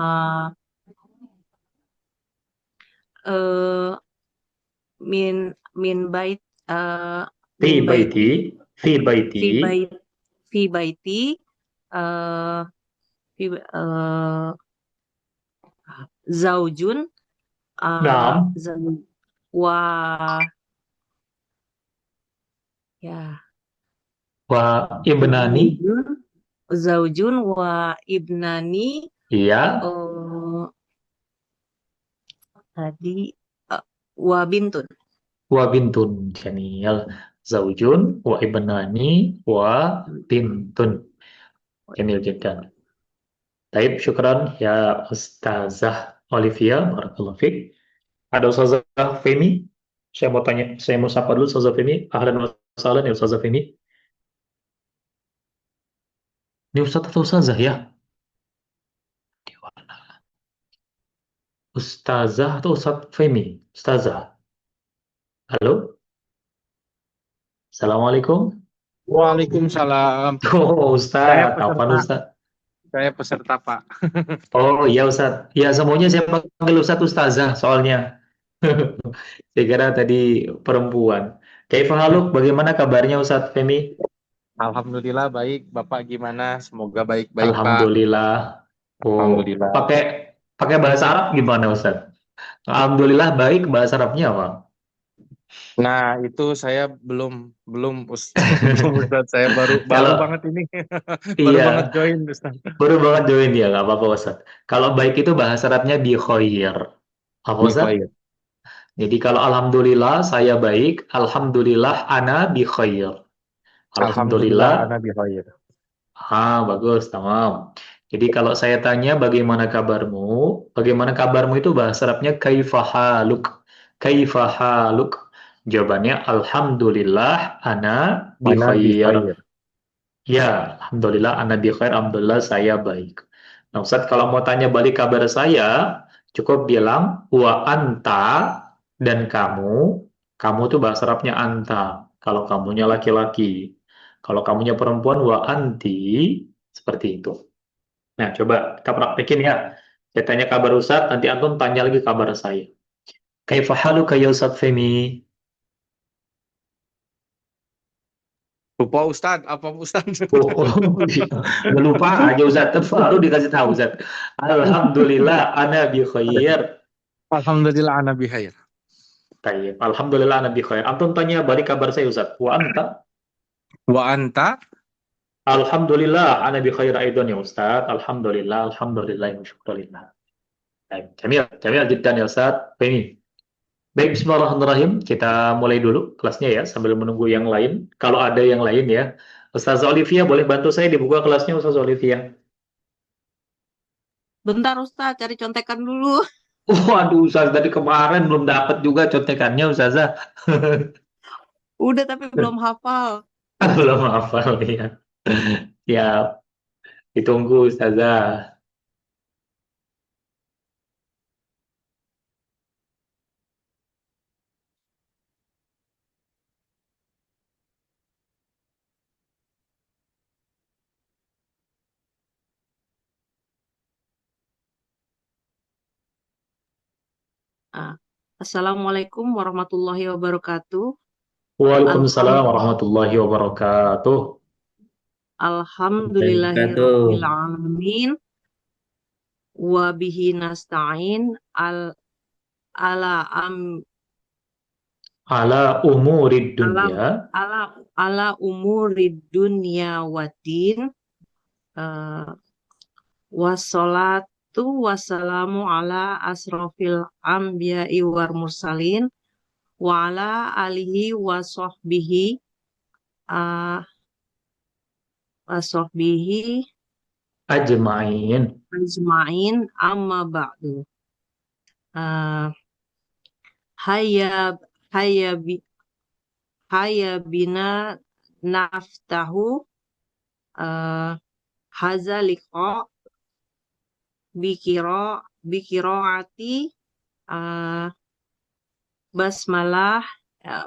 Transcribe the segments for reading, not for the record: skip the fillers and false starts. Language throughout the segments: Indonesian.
uh, uh, min min bait uh, Fi min bait baiti, fi baiti. fi bait fi baiti uh, fi zaujun Naam. zauj wa ya Wa ibnani. zaujun zaujun wa ibnani Iya. uh, tadi uh, wa bintun. Wa bintun. Jamil. Zaujun. Wa ibnani. Wa bintun. Jamil jiddan. Taib, syukran ya Ustazah Olivia. Barakallahu fiik. Ada Ustazah Femi. Saya mau sapa dulu Ustazah Femi. Ahlan wa sahlan ya Ustazah Femi. Ini Ustaz atau Ustazah ya? Ustazah atau Ustaz Femi? Ustazah. Halo? Assalamualaikum. Waalaikumsalam. Oh, Saya Ustaz. Apa peserta, Ustaz? saya peserta Pak. Oh, iya Ustaz. Ya, semuanya saya panggil Ustaz Ustazah soalnya. Saya kira tadi perempuan. Kaifahaluk, bagaimana kabarnya Ustaz Femi? Alhamdulillah baik. Bapak gimana? Semoga baik-baik Pak. Alhamdulillah. Oh, Alhamdulillah. pakai pakai bahasa Arab gimana Ustaz? Alhamdulillah baik, bahasa Arabnya apa? Nah itu saya belum belum Us- belum Ustaz. Saya baru baru Kalau banget ini, baru banget iya, join Ustaz. baru banget join ya, nggak apa-apa Ustaz. Kalau baik itu bahasa Arabnya bi khair. Apa Bi Ustaz? khair. Jadi kalau alhamdulillah saya baik, alhamdulillah ana bi khair. Alhamdulillah Alhamdulillah. ana bi khair. Bagus, tamam. Jadi kalau saya tanya bagaimana kabarmu, bagaimana kabarmu itu bahasa Arabnya kaifahaluk. Kaifahaluk. Jawabannya alhamdulillah ana bi Ana bi khair. khair. Ya, alhamdulillah ana bi khair, alhamdulillah saya baik. Nah, Ustaz kalau mau tanya balik kabar saya, cukup bilang wa anta dan kamu tuh bahasa Arabnya anta. Kalau kamunya laki-laki. Kalau kamunya perempuan wa anti, seperti itu. Nah, coba kita praktekin ya. Saya tanya kabar Ustaz, nanti Anton tanya lagi kabar saya. Kaifa haluka ya Ustaz Femi? Lupa Ustaz, apa Ustaz? Oh, nggak lupa aja Ustaz. Baru dikasih tahu Ustaz. Alhamdulillah, ana bi khair. Alhamdulillah ana bi khair. Tayyib. Alhamdulillah, ana bi khair. Anton tanya balik kabar saya Ustaz. Wa anta? Wa anta? Alhamdulillah, ana bi khair aidan ya Ustaz. Alhamdulillah, alhamdulillah, wa syukurillah. Baik, jamil, jamil jiddan ya Ustaz. Femi. Baik, bismillahirrahmanirrahim. Kita mulai dulu kelasnya ya, sambil menunggu yang lain. Kalau ada yang lain ya. Ustaz Olivia, boleh bantu saya dibuka kelasnya, Ustaz Olivia? Bentar Ustaz, cari contekan dulu. Waduh, Ustaz, dari kemarin belum dapat juga contekannya, Ustazah. Udah tapi belum hafal. Belum hafal ya. Ya, ditunggu, Ustazah. Ah, Assalamualaikum warahmatullahi wabarakatuh. Waalaikumsalam Alhamdulillah, warahmatullahi wabarakatuh. alhamdulillahirabbil Wabarakatuh. alamin wa bihi nasta'in ala am Ala umurid alam dunya. ala ala umurid dunya waddin. eh, Wassalatu wassalamu ala asrofil anbiya'i war mursalin wa ala alihi wa sahbihi ah, wa sahbihi Ajma'in. ajma'in amma ba'du. Ah, hayya hayya bi hayya bina naftahu ah, haza liqa bikiro bikiroati ah, basmalah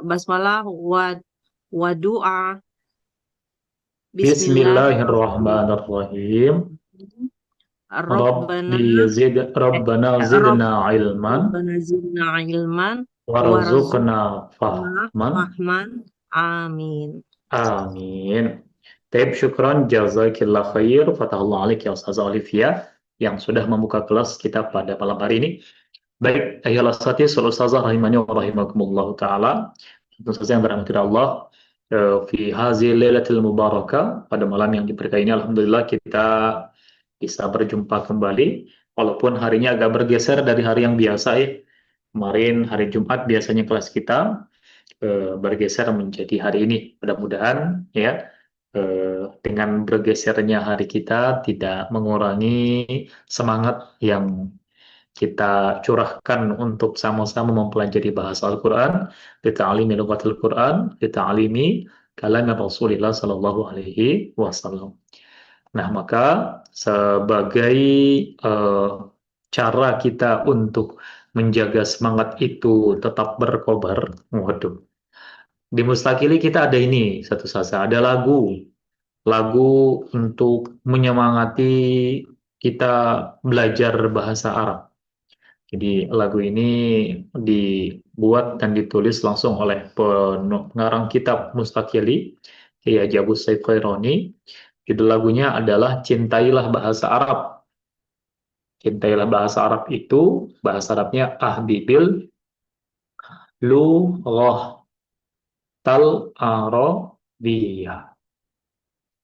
basmalah wa doa Bismillahirrahmanirrahim. Bismillahirrahmanirrahim. Rabbana eh Rabbana Rabb zidna ilman Rabbana zidna ilman warzuqna warzuqna fahman. fahman. Amin. Amin. Taib syukran jazakillah khair fatahallah alaik ya Ustaz Olivia yang sudah membuka kelas kita pada malam hari ini. Baik, ayolah sati Ustazah rahimani wa rahimakumullah ta'ala. Tentu saja yang dirahmati Allah, fi hazi lailatul mubarakah, pada malam yang diberkahi ini alhamdulillah kita bisa berjumpa kembali walaupun harinya agak bergeser dari hari yang biasa ya. Kemarin hari Jumat biasanya kelas kita bergeser menjadi hari ini. Mudah-mudahan ya dengan bergesernya hari kita tidak mengurangi semangat yang kita curahkan untuk sama-sama mempelajari bahasa Al-Quran, lita'alimi lughatil Quran, lita'alimi kalam Rasulullah Sallallahu Alaihi Wasallam. Nah, maka sebagai cara kita untuk menjaga semangat itu tetap berkobar, waduh, di Mustakili kita ada ini satu saja, ada lagu untuk menyemangati kita belajar bahasa Arab. Jadi lagu ini dibuat dan ditulis langsung oleh pengarang kitab Mustakili, Kiai Haji Abu Said Khaironi. Judul lagunya adalah Cintailah Bahasa Arab. Cintailah Bahasa Arab itu, bahasa Arabnya Ahbibil Lughah Tal Arabiyah.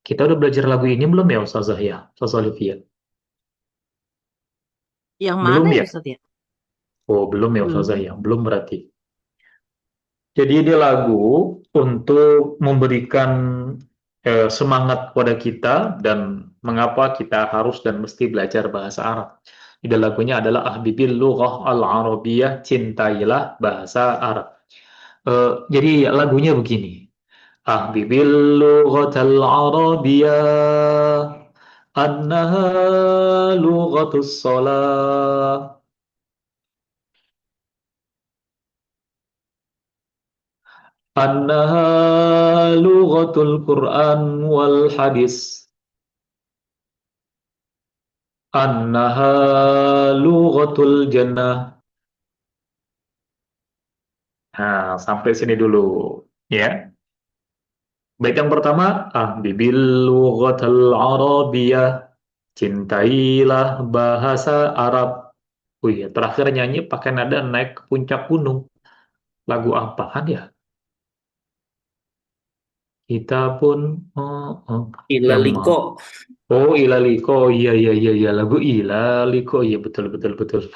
Kita udah belajar lagu ini belum ya Ustazah ya? Ustazah Olivia? Yang Belum mana ya ya? Ustaz ya? Oh, belum ya Ustazah Belum. ya? Belum berarti. Jadi ini lagu untuk memberikan semangat kepada kita dan mengapa kita harus dan mesti belajar bahasa Arab. Ide lagunya adalah Ahbibil Lughah Al-Arabiyah, cintailah bahasa Arab. Jadi lagunya begini. Ahbibil Lughatal Arabiyah annaha lughatus salah annaha lughatul Quran wal hadis annaha lughatul jannah. Nah, sampai sini dulu ya. Bait yang pertama, Ahbibil lughatal arabiyah, cintailah bahasa Arab. Oh iya, terakhir nyanyi pakai nada naik ke puncak gunung. Lagu apaan ya? Kita pun yang mau. Ilaliko. Oh, Ilaliko. Iya iya iya iya, lagu Ilaliko. Iya betul betul betul.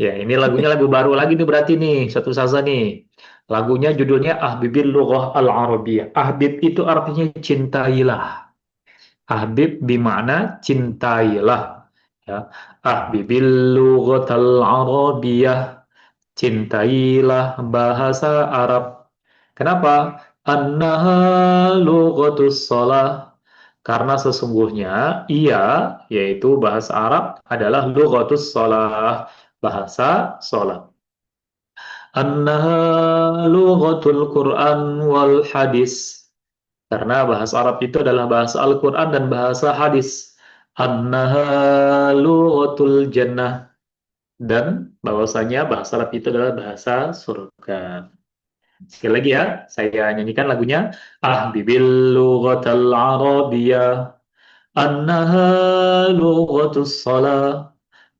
Ya, ini lagunya lagu baru lagi nih berarti nih, satu saza nih. Lagunya judulnya Ahbibil Lughah Al-Arabiyah. Ahbib itu artinya cintailah. Ahbib bimana cintailah. Ya. Ahbibil Lughatal Arabiyah. Cintailah bahasa Arab. Kenapa? Annaha lughatus shalah. Karena sesungguhnya ia, yaitu bahasa Arab, adalah lughatus shalah, bahasa sholat. Annaha lughatul Quran wal hadis. Karena bahasa Arab itu adalah bahasa Al-Quran dan bahasa hadis. Annaha lughatul jannah. Dan bahwasanya bahasa Arab itu adalah bahasa surga. Sekali lagi ya, saya nyanyikan lagunya. Ahbibil lughatal arabiyah. Annaha lughatus salah.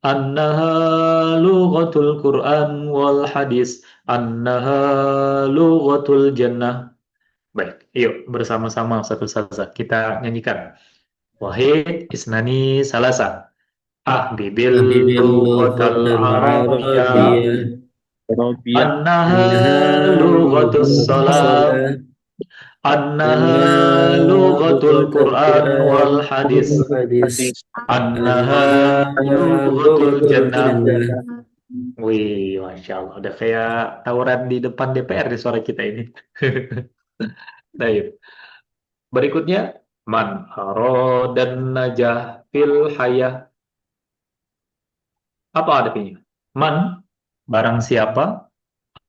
Annaha lughatul Quran wal hadis. Annaha lughatul jannah. Baik, yuk bersama-sama satu saja kita nyanyikan. Wahid, isnani, salasa. Ahbibil Habibil lughatal lughatil arabiyah. arabiyah. Robiah. Annaha Annaha lughatus lughatus salam. salah. Annaha Annaha lughatul lughatul Quran Quran wal wal hadis. hadis. Annaha Annaha lughatul lughatul jannah. jannah. Wih, Masya Allah. Udah kayak tawuran di depan DPR di suara kita ini. Baik. Berikutnya, man dan najah fil hayah. Apa artinya? Man, barang siapa,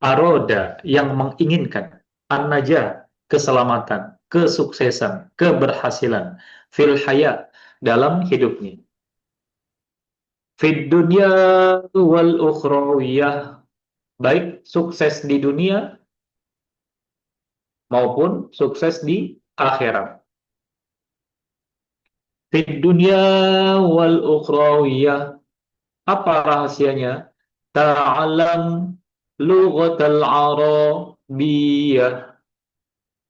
aroda, yang menginginkan, an-najah, keselamatan, kesuksesan, keberhasilan, fil hayah, dalam hidupnya. Fid dunya wal ukhrawiyah. Baik sukses di dunia maupun sukses di akhirat. Fid dunya wal ukhrawiyah. Apa rahasianya? Ta'alam lughatal Arabiyyah.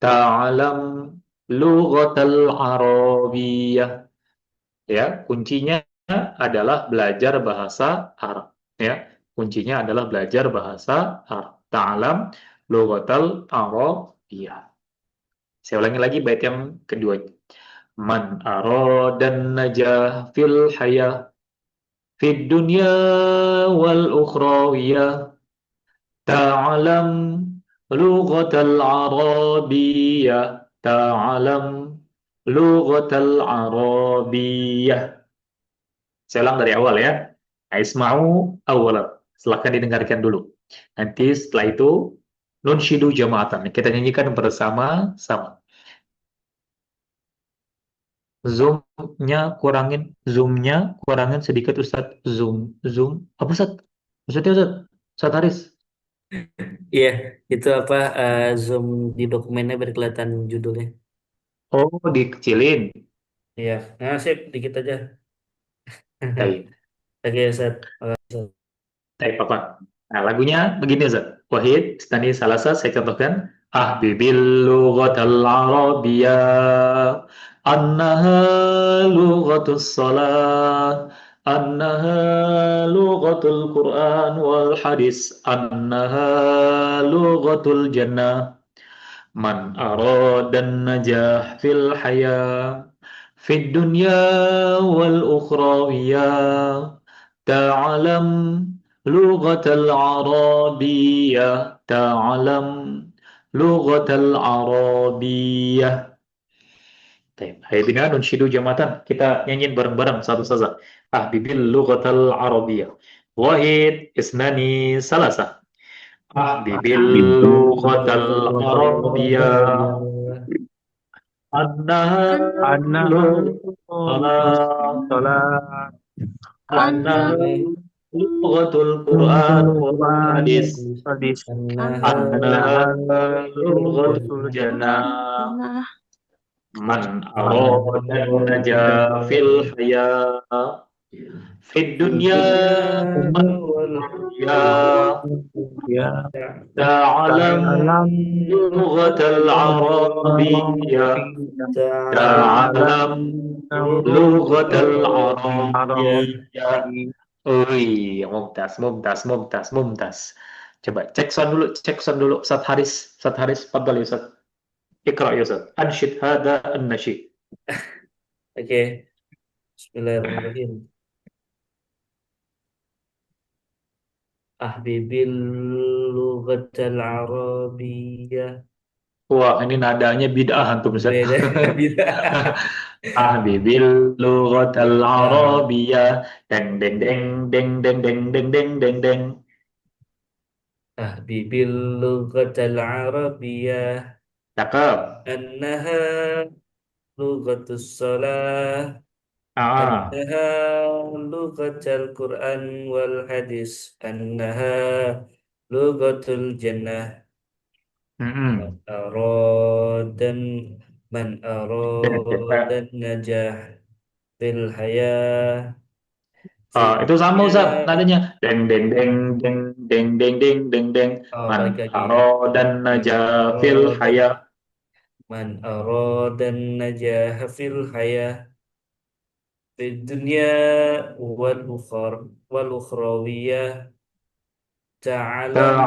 Ta'alam lughatal Arabiyyah. Ya, kuncinya adalah belajar bahasa Arab. Ya, kuncinya adalah belajar bahasa Arab. Ta'alam lughatal Arabiyyah. Saya ulangi lagi bait yang kedua. Man aradan najah fil hayah fid dunya wal ukhrawiyah ta'alam lughatal arabiyyah ta'alam lughatal arabiyyah. Saya ulang dari awal ya. Isma'u awal. Silahkan didengarkan dulu. Nanti setelah itu nunshidu jama'atan. Kita nyanyikan bersama-sama. Zoom-nya kurangin sedikit Ustadz. Zoom. Apa Ustadz? Maksudnya Ustadz? Ustadz Haris? Iya, itu apa zoom di dokumennya biar kelihatan judulnya. Oh, dikecilin. Iya, nah sip dikit aja. Baik. Oke, Ustaz. Makasih. Baik, Papa. Nah, lagunya begini Ustadz. Wahid, Stani Salasa, saya contohkan. Ahbibil lughatal arabiyyah annaha lughatus salah annaha lughatul Qur'an wal hadis annaha lughatul jannah man aradan najah fil hayah fid dunya wal ukhrawiyah ta'alam lughatal arabiyyah ta'alam lughatal arabiyyah. Baik, akhirnya nunshidu jamatan. Kita nyanyiin bareng-bareng satu saja. Ahbibil lughatal arabiyyah. Wahid, isnani, salasa. Ahbibil lughatal arabiyyah. Annaha Annaha lughatal salat annaha Annahu lughatul Qur'an wal hadis hadis annaha lughatul jannah Jannah man arada najah fil hayah fid dunya wal akhirah ya ta'alam alam lughatal arabiyyah ta'alam lughatal arabiyyah. Ui, mumtaz. Coba cek sound dulu. Ustaz Haris, fadhal ya Ustaz. Iqra ya Ustaz. Ansyid hada an-nasyid. Oke. Bismillahirrahmanirrahim. Ahbibil lughatal arabiyyah. Wah, ini nadanya bid'ah antum Ustaz. Beda. Ahbibil lughatal arabiyyah. Deng deng deng deng deng deng deng deng deng deng. Ahbibil lughatal arabiyyah Cakep. annaha lughatus salah Ah. أنها لغة القرآن والحديث أنها لغة الجنة Mm-mm. أراد من أراد النجاح في الحياة في Itu sama Ustaz, الدنيا nadanya deng deng deng deng deng deng deng deng deng balik man lagi dan najah fil haya. من أراد النجاح في الحياة في الدنيا والأخروية تعلم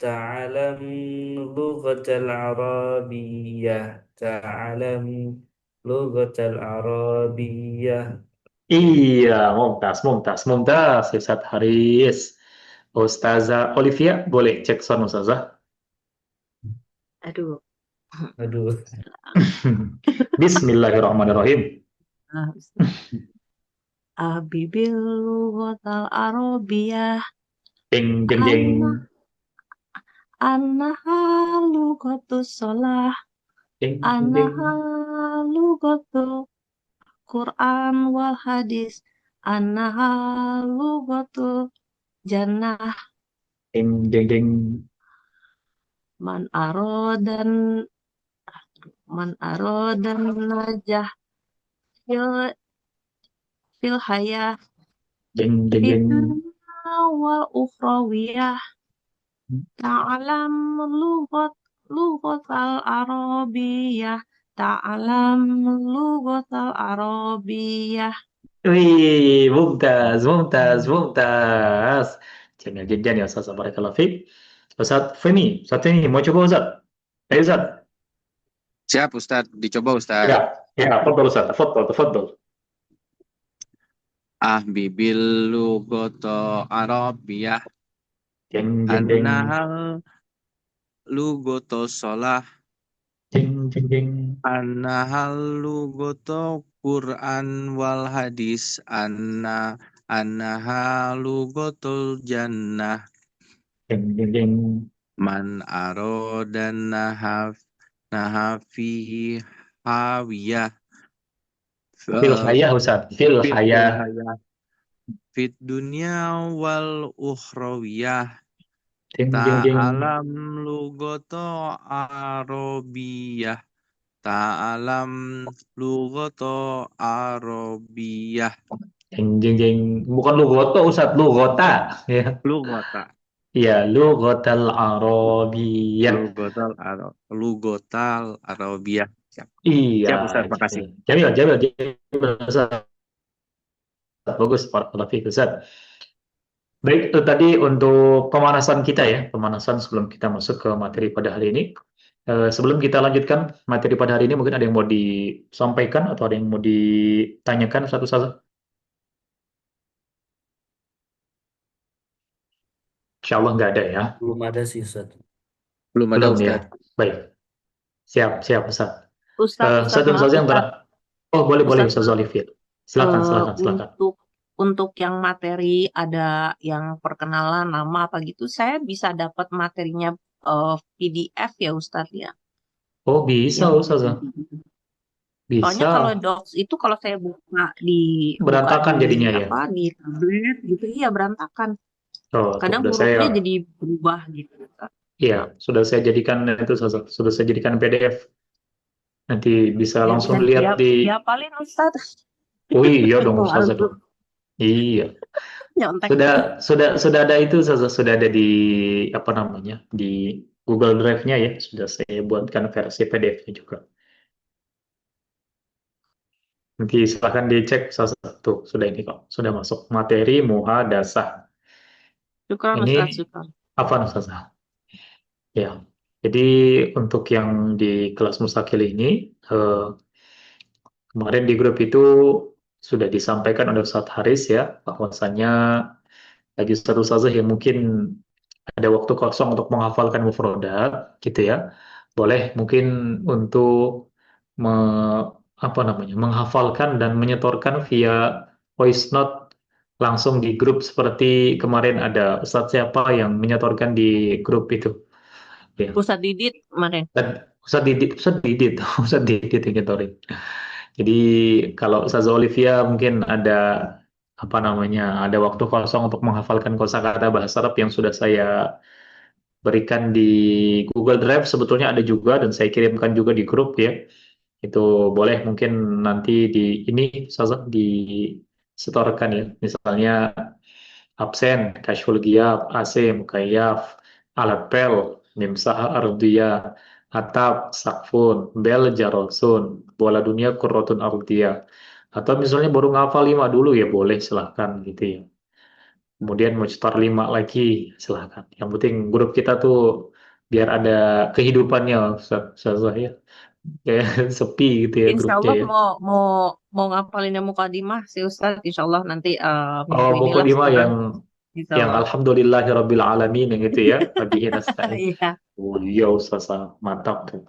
تعلم لغة العربية تعلم لغة العربية. Iya, mumtaz, Ustaz Haris. Ustazah Olivia, boleh cek sound Ustazah? Aduh. Bismillahirrahmanirrahim. Abibil lughatal arabiyyah Ding ding ding. annaha lughatus shalah Ding ding. annaha lughatul Quran wal hadis annaha lughatul jannah Ding ding ding. man arodan najah fil hayah Ding ding fid ding. dunya wal ukhrawiyah ta'lam lughatal arabiyah ta'lam lughatal arabiyah. Wih, mumtaz, mumtaz, mumtaz. Jamil jiddan ya Ustaz, barakallahu fiik. Ustaz Femi, Ustaz Femi, mau coba Ustaz? Ayo Ustaz. Siap Ustadz, dicoba Ya, Ustadz. ya, tafadhol Ustaz, tafadhol, tafadhol. Bibil lugoto Arabiyah Ding ding ding. annahal lugoto sholah Ding ding ding. annahal lugoto Quran wal hadis annahal lugoto jannah Ding ding ding. man arodan nahafihi hawiyah Fil eh, hayah Ustaz, fil fit fil hayah. hayah fit dunya wal ukhrawiyah Ding ding ding. ta'alam lugoto arabiyah ta'alam lugoto arabiyah Ding ding ding. Bukan lugoto Ustaz, lugota. Ya. lugota Iya, lugotal arabiyah. lugotal arabiyah. Siap, Iya, siap Ustaz, makasih. Jamil. Jamil, Jamil, Jamil, Ustaz. Bagus, barakallahu fiik Ustaz. Baik, itu tadi untuk pemanasan kita ya, pemanasan sebelum kita masuk ke materi pada hari ini. Sebelum kita lanjutkan materi pada hari ini, mungkin ada yang mau disampaikan atau ada yang mau ditanyakan satu-satu. Insya Allah nggak ada ya. Belum ada sih Ustaz. Belum ada Belum ya. Ustaz. Baik, siap, siap Ustaz. Ustadz, Ustaz maaf yang Ustadz. Oh, boleh, boleh Ustadz, Ustaz Olivia. Silakan, silakan, silakan. untuk yang materi ada yang perkenalan nama apa gitu, saya bisa dapat materinya PDF ya Ustadz ya. Oh, bisa Yang Ustaz. soalnya kalau Bisa. docs itu kalau saya buka di Berantakan jadinya ya. di tablet gitu, iya berantakan. Oh, tuh, Kadang udah hurufnya jadi berubah gitu. iya, sudah saya jadikan itu, sudah saya jadikan PDF. Nanti bisa Ya langsung bisa lihat di. diapalin Ustadz. Oh iya dong Ustazah Waduh, dong. Iya. nyontek. Sudah ada itu Ustazah, sudah ada di apa namanya? Di Google Drive-nya ya. Sudah saya buatkan versi PDF-nya juga. Nanti silahkan dicek Ustazah. Tuh, sudah ini kok. Sudah masuk materi muhadasah. Syukran Ini Ustadz, syukran. apa Ustazah? Ya. Jadi untuk yang di kelas mustakil ini kemarin di grup itu sudah disampaikan oleh Ustadz Haris ya, bahwasanya bagi Ustadz Ustazah yang mungkin ada waktu kosong untuk menghafalkan mufrodat, gitu ya, boleh mungkin untuk apa namanya, menghafalkan dan menyetorkan via voice note langsung di grup seperti kemarin ada Ustadz siapa yang menyetorkan di grup itu. Ya. Ustadz Didit kemarin. Dan Ustadz Didit, Ustadz Didit yang nyetorin. Jadi kalau Ustazah Olivia mungkin ada apa namanya, ada waktu kosong untuk menghafalkan kosakata bahasa Arab yang sudah saya berikan di Google Drive, sebetulnya ada juga dan saya kirimkan juga di grup ya. Itu boleh mungkin nanti di ini Ustazah disetorkan ya. Misalnya absen, kashful giyab, AC, mukayyaf, alat pel, mimsah ardiyah, atap, sakfun, bel, jarosun, bola dunia, kurrotun ardiyah. Atau misalnya baru ngafal 5 dulu ya boleh, silahkan gitu ya. Kemudian mau setor 5 lagi, silahkan. Yang penting grup kita tuh biar ada kehidupannya, Ustazah ya. Kayak sepi gitu ya Insya grupnya Allah ya. mau ngapalinnya mukadimah si Ustadz. Insya Allah nanti Oh, minggu buku inilah 5 setelah. yang Insya yang Allah. Alhamdulillahirabbil alamin yang itu ya, wabihi nasta'in. Iya. Oh iya Ustazah, mantap tuh.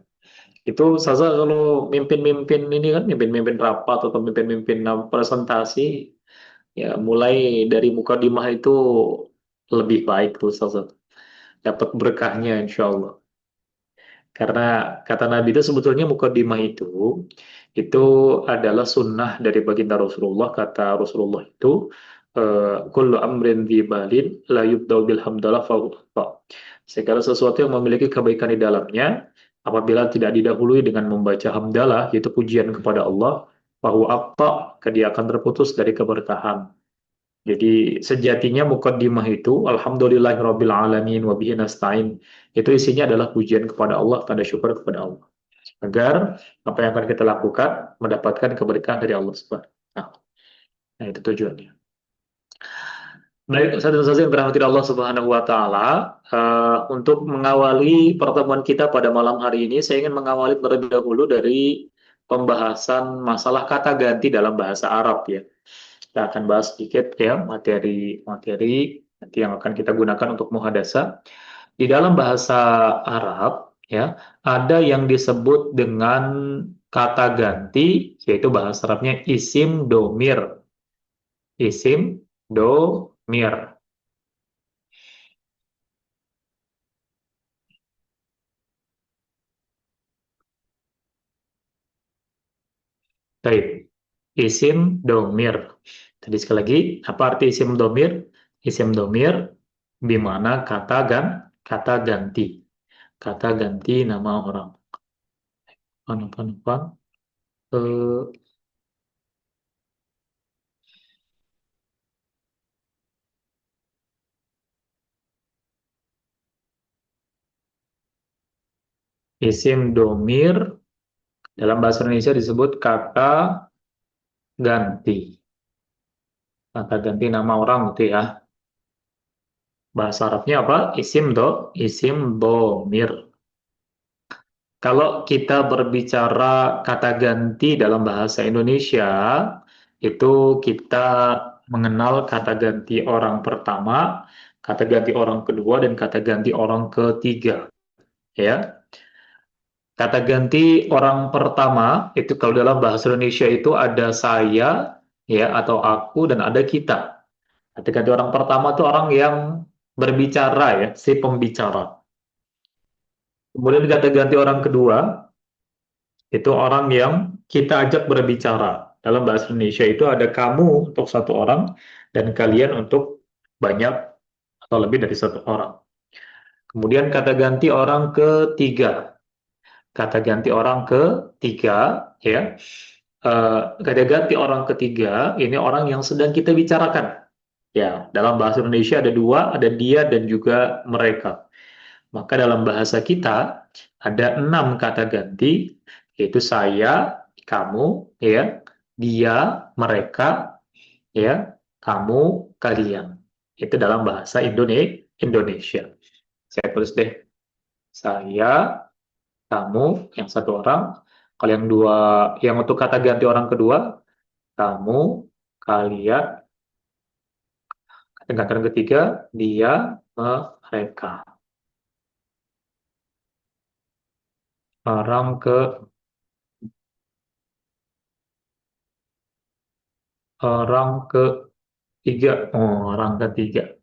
Itu Ustazah kalau mimpin-mimpin ini kan, mimpin-mimpin rapat atau mimpin-mimpin presentasi, ya mulai dari mukadimah itu lebih baik tuh Ustazah. Dapat berkahnya insya Allah. Karena kata Nabi itu sebetulnya mukadimah itu adalah sunnah dari baginda Rasulullah. Kata Rasulullah itu, kullu amrin dhi balin la yubda'u bil hamdalah fahuwa akhta. Segala sesuatu yang memiliki kebaikan di dalamnya, apabila tidak didahului dengan membaca hamdalah, yaitu pujian kepada Allah, fahuwa akhta, dia akan terputus dari keberkahan. Jadi sejatinya mukaddimah itu alhamdulillahirabbil alamin wa bihi nasta'in. Itu isinya adalah pujian kepada Allah, tanda syukur kepada Allah. Agar apa yang akan kita lakukan mendapatkan keberkahan dari Allah Subhanahu wa taala. Nah, itu tujuannya. Baik, Ustaz yang dirahmati Allah Subhanahu wa taala, untuk mengawali pertemuan kita pada malam hari ini, saya ingin mengawali terlebih dahulu dari pembahasan masalah kata ganti dalam bahasa Arab ya. Kita akan bahas sedikit ya materi-materi nanti yang akan kita gunakan untuk muhadasa. Di dalam bahasa Arab ya, ada yang disebut dengan kata ganti, yaitu bahasa Arabnya isim domir. Isim domir. Baik. Isim domir. Tadi sekali lagi, apa arti isim domir? Isim domir bimana kata ganti. Kata ganti nama orang. Apa? Eh, isim domir dalam bahasa Indonesia disebut kata ganti. Kata ganti nama orang gitu ya. Bahasa Arabnya apa? Isim domir. Kalau kita berbicara kata ganti dalam bahasa Indonesia, itu kita mengenal kata ganti orang pertama, kata ganti orang kedua, dan kata ganti orang ketiga. Ya, kata ganti orang pertama itu kalau dalam bahasa Indonesia itu ada saya, ya, atau aku, dan ada kita. Kata ganti orang pertama itu orang yang berbicara, ya, si pembicara. Kemudian kata ganti orang kedua itu orang yang kita ajak berbicara. Dalam bahasa Indonesia itu ada kamu untuk satu orang dan kalian untuk banyak atau lebih dari satu orang. Kemudian kata ganti orang ketiga. Kata ganti orang ketiga, ya. Kata ganti orang ketiga ini orang yang sedang kita bicarakan. Ya, dalam bahasa Indonesia ada dua, ada dia dan juga mereka. Maka dalam bahasa kita ada 6 kata ganti, yaitu saya, kamu, ya, dia, mereka, ya, kamu, kalian. Itu dalam bahasa Indonesia. Saya tulis deh, saya, kamu, yang satu orang. Kalau yang dua, yang untuk kata ganti orang kedua, kamu, kalian. Kata ganti orang ketiga, dia, mereka. Orang ketiga, orang ketiga.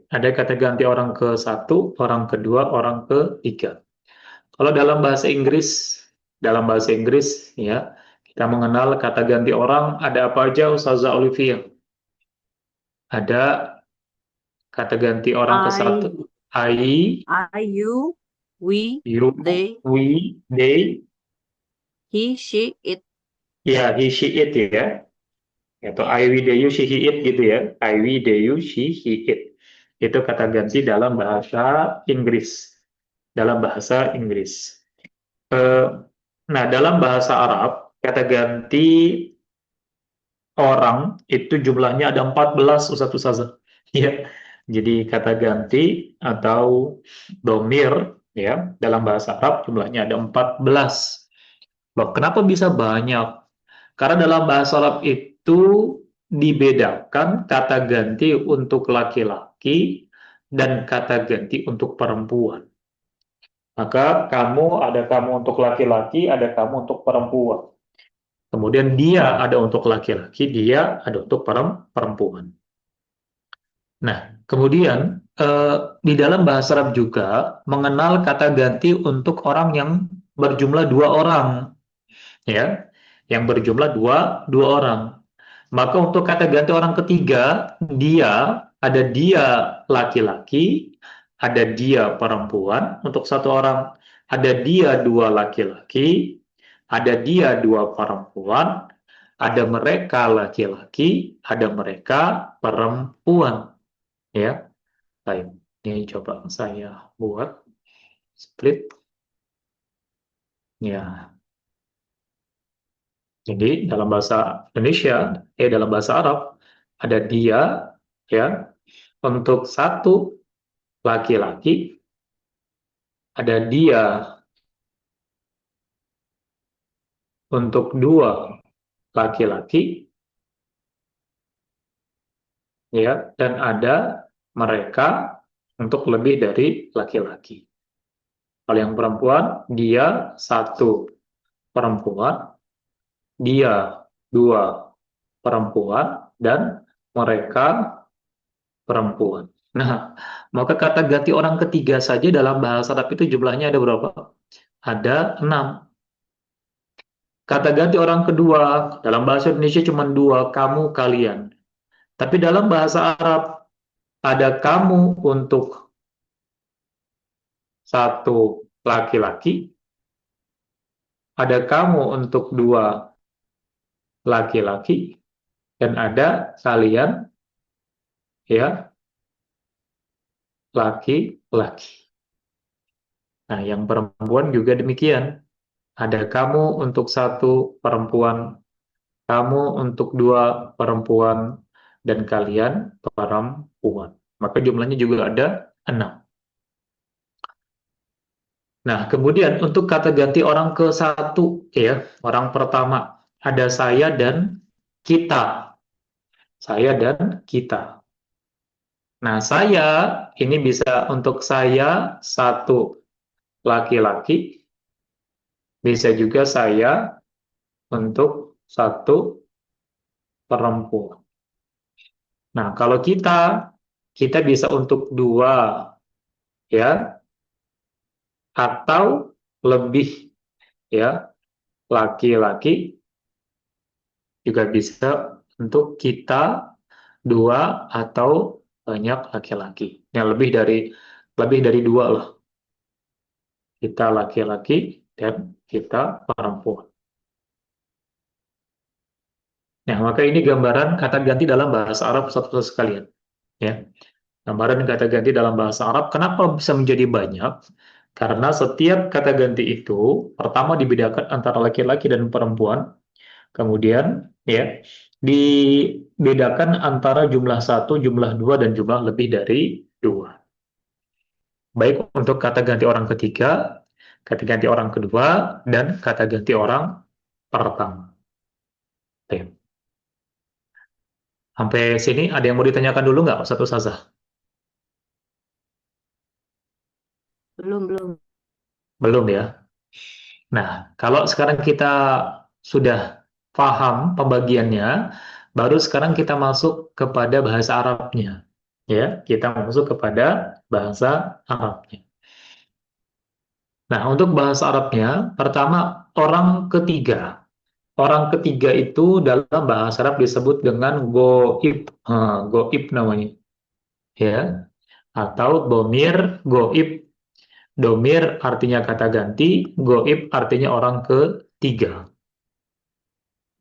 Ada kata ganti orang ke satu, orang kedua, orang ketiga. Kalau dalam bahasa Inggris, ya, kita mengenal kata ganti orang ada apa aja, Ustazah Olivia? Ada kata ganti orang ke satu, I, you, we, you, they, we, they, he, she, it. ya, he, she, it ya. Atau I, we, they, you, she, he, it gitu ya. I, we, they, you, she, he, it. Itu kata ganti dalam bahasa Inggris. Dalam bahasa Inggris. Nah, dalam bahasa Arab, kata ganti orang itu jumlahnya ada 14, Ustaz. Ya. Jadi kata ganti atau domir ya, dalam bahasa Arab jumlahnya ada 14. Loh, kenapa bisa banyak? Karena dalam bahasa Arab itu dibedakan kata ganti untuk laki-laki dan kata ganti untuk perempuan. Maka ada kamu untuk laki-laki, ada kamu untuk perempuan. Kemudian dia ada untuk laki-laki, dia ada untuk perempuan. Nah, kemudian di dalam bahasa Arab juga mengenal kata ganti untuk orang yang berjumlah dua orang, ya, yang berjumlah dua orang. Maka untuk kata ganti orang ketiga, ada dia laki-laki, ada dia perempuan untuk satu orang, ada dia dua laki-laki, ada dia dua perempuan, ada mereka laki-laki, ada mereka perempuan. Ya, baik. Ini coba saya buat split. Ya, jadi dalam bahasa Indonesia, dalam bahasa Arab, ada dia, ya, untuk satu laki-laki, ada dia untuk dua laki-laki, ya, dan ada mereka untuk lebih dari laki-laki. Kalau yang perempuan, dia satu perempuan, dia dua perempuan, dan mereka perempuan. Nah, maka kata ganti orang ketiga saja dalam bahasa Arab itu jumlahnya ada berapa? Ada 6. Kata ganti orang kedua dalam bahasa Indonesia cuma 2, kamu, kalian. Tapi dalam bahasa Arab ada kamu untuk satu laki-laki, ada kamu untuk dua laki-laki, dan ada kalian, ya, laki-laki. Nah, yang perempuan juga demikian. Ada kamu untuk satu perempuan, kamu untuk dua perempuan, dan kalian perempuan. Maka jumlahnya juga ada 6. Nah, kemudian untuk kata ganti orang ke satu, ya, orang pertama, ada saya dan kita. Saya dan kita. Nah, saya ini bisa untuk saya satu laki-laki, bisa juga saya untuk satu perempuan. Nah, kalau kita bisa untuk dua, ya, atau lebih, ya, laki-laki, juga bisa untuk kita dua atau banyak laki-laki. Yang lebih dari dua lah. Kita laki-laki dan kita perempuan. Nah, maka ini gambaran kata ganti dalam bahasa Arab satu-satu sekalian. Ya. Gambaran kata ganti dalam bahasa Arab, kenapa bisa menjadi banyak? Karena setiap kata ganti itu pertama dibedakan antara laki-laki dan perempuan, kemudian, ya, dibedakan antara jumlah satu, jumlah dua, dan jumlah lebih dari dua. Baik untuk kata ganti orang ketiga, kata ganti orang kedua, dan kata ganti orang pertama. Oke. Sampai sini ada yang mau ditanyakan dulu nggak, Ustaz Ustazah? Belum. Belum ya? Nah, kalau sekarang kita sudah paham pembagiannya, baru sekarang kita masuk kepada bahasa Arabnya. Ya, kita masuk kepada bahasa Arabnya. Nah, untuk bahasa Arabnya, pertama orang ketiga. Orang ketiga itu dalam bahasa Arab disebut dengan goib. Goib namanya. Ya, atau domir goib. Domir artinya kata ganti, goib artinya orang ketiga.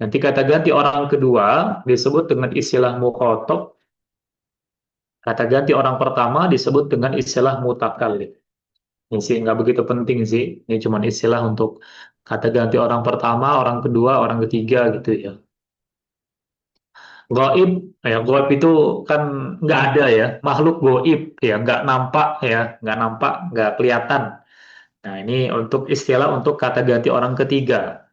Nanti kata ganti orang kedua disebut dengan istilah mukhotob. Kata ganti orang pertama disebut dengan istilah mutakallim. Ini sih nggak begitu penting sih. Ini cuma istilah untuk kata ganti orang pertama, orang kedua, orang ketiga gitu ya. Goib, ya goib itu kan nggak ada ya, makhluk goib ya, nggak nampak, nggak kelihatan. Nah ini untuk istilah untuk kata ganti orang ketiga,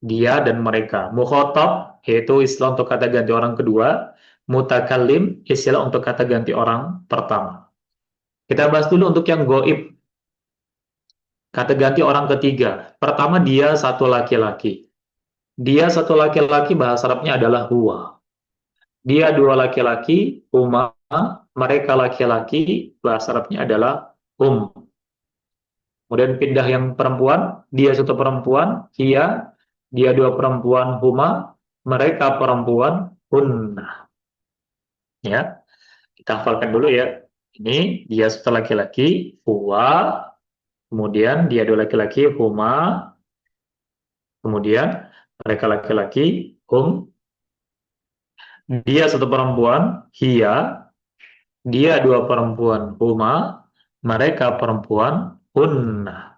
dia dan mereka. Mukhotob yaitu istilah untuk kata ganti orang kedua, mutakallim istilah untuk kata ganti orang pertama. Kita bahas dulu untuk yang goib, kata ganti orang ketiga. Pertama dia satu laki-laki. Dia satu laki-laki, bahasa Arabnya adalah huwa. Dia dua laki-laki, huma. Mereka laki-laki, bahasa Arabnya adalah hum. Kemudian pindah yang perempuan, dia satu perempuan, hiya. Dia dua perempuan, huma. Mereka perempuan, hunna. Ya, kita hafalkan dulu ya. Ini dia satu laki-laki, huwa. Kemudian dia dua laki-laki, huma. Kemudian mereka laki-laki, hum. Dia satu perempuan, hiya. Dia dua perempuan, huma. Mereka perempuan, hunna.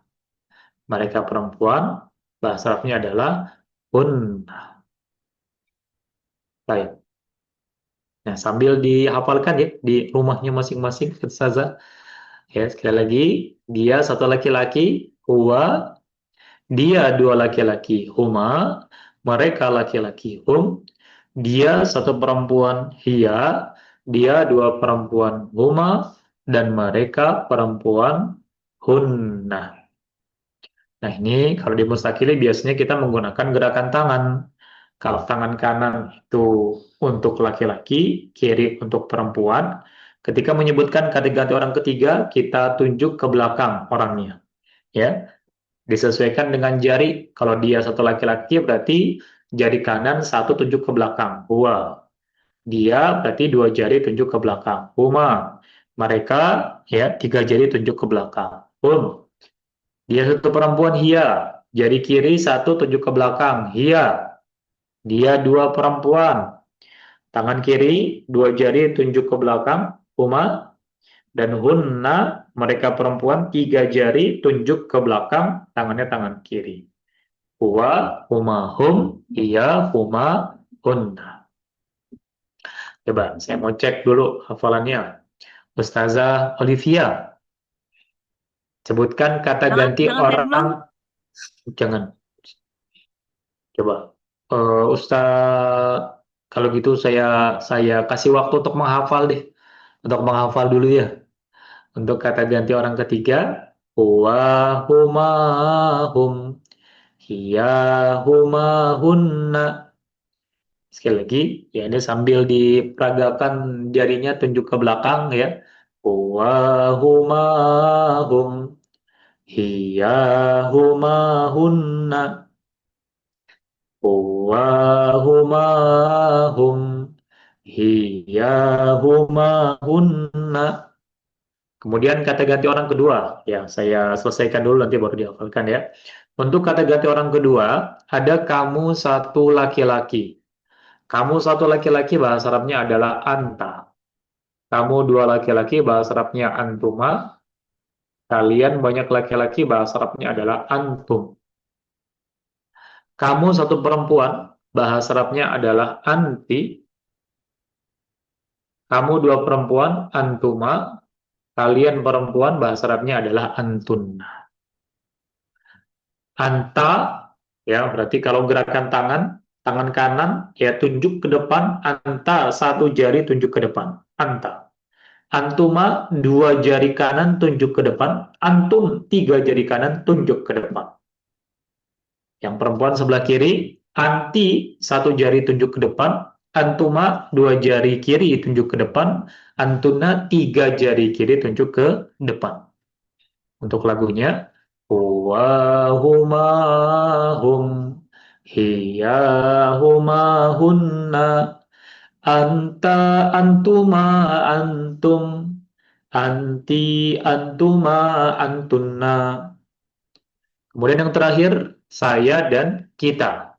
Mereka perempuan, bahasa Arabnya adalah hunna. Baik. Nah, sambil dihafalkan ya di rumahnya masing-masing, Ustazah. Ya, sekali lagi, dia satu laki-laki, huwa. Dia dua laki-laki, huma. Mereka laki-laki, hum. Dia satu perempuan, hiya. Dia dua perempuan, huma. Dan mereka perempuan, hunna. Nah, ini kalau di mustakili biasanya kita menggunakan gerakan tangan. Kalau tangan kanan itu untuk laki-laki, kiri untuk perempuan. Ketika menyebutkan kata ganti orang ketiga, kita tunjuk ke belakang orangnya. Ya, disesuaikan dengan jari. Kalau dia satu laki-laki, berarti jari kanan satu tunjuk ke belakang. Huwa. Dia berarti dua jari tunjuk ke belakang. Huma. Mereka ya tiga jari tunjuk ke belakang. Hum. Dia satu perempuan, hiya. Jari kiri satu tunjuk ke belakang. Hiya. Dia dua perempuan. Tangan kiri, dua jari tunjuk ke belakang. Huma. Dan hunna, mereka perempuan, tiga jari tunjuk ke belakang. Tangannya tangan kiri. Huwa, huma, hum. Hiya, huma, hunna. Coba, saya mau cek dulu hafalannya. Ustazah Olivia, sebutkan kata Jangan, ganti jangan saya duluan. orang. Jangan. Coba, Ustaz, kalau gitu saya kasih waktu untuk menghafal deh, untuk menghafal dulu ya. Untuk kata ganti orang ketiga, huwa, huma, hum, hiya, huma, hunna. Sekali lagi, ya ini sambil diperagakan jarinya tunjuk ke belakang ya. Huwa, huma, hum, hiya, huma, hunna. Huwa huma hum hiya huma hunna. Kemudian kata ganti orang kedua, ya saya selesaikan dulu nanti baru dihafalkan ya. Untuk kata ganti orang kedua, ada kamu satu laki-laki. Kamu satu laki-laki bahasa Arabnya adalah anta. Kamu dua laki-laki bahasa Arabnya antuma. Kalian banyak laki-laki bahasa Arabnya adalah antum. Kamu satu perempuan bahasa Arabnya adalah anti. Kamu dua perempuan, antuma. Kalian perempuan, bahasa Arabnya adalah antun. Anta, ya berarti kalau gerakan tangan, tangan kanan, ya tunjuk ke depan. Anta, satu jari tunjuk ke depan. Anta. Antuma, dua jari kanan tunjuk ke depan. Antun, tiga jari kanan tunjuk ke depan. Yang perempuan sebelah kiri, anti, satu jari tunjuk ke depan. Antuma, dua jari kiri tunjuk ke depan. Antuna, tiga jari kiri tunjuk ke depan. Untuk lagunya, huwa huma hum, hiya huma hunna, anta antuma antum, anti antuma antunna. Kemudian yang terakhir, saya dan kita.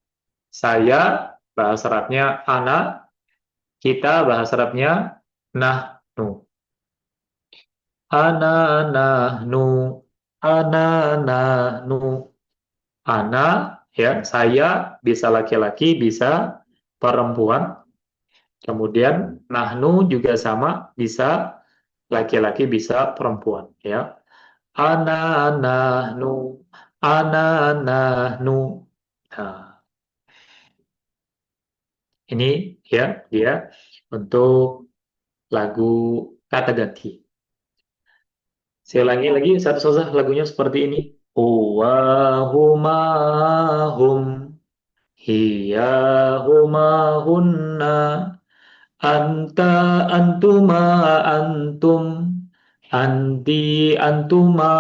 Saya, bahasa Arabnya ana, kita, bahasa Arabnya nahnu. Ana nahnu, ana nahnu. Ana, ya, saya bisa laki-laki, bisa perempuan. Kemudian nahnu juga sama, bisa laki-laki, bisa perempuan, ya. Ana nahnu, ana nahnu. Nah, ini ya dia untuk lagu kata ganti. Saya ulangi lagi satu-satu lagunya seperti ini. Huwa huma hum hiya huma hunna, anta antuma antum, anti antuma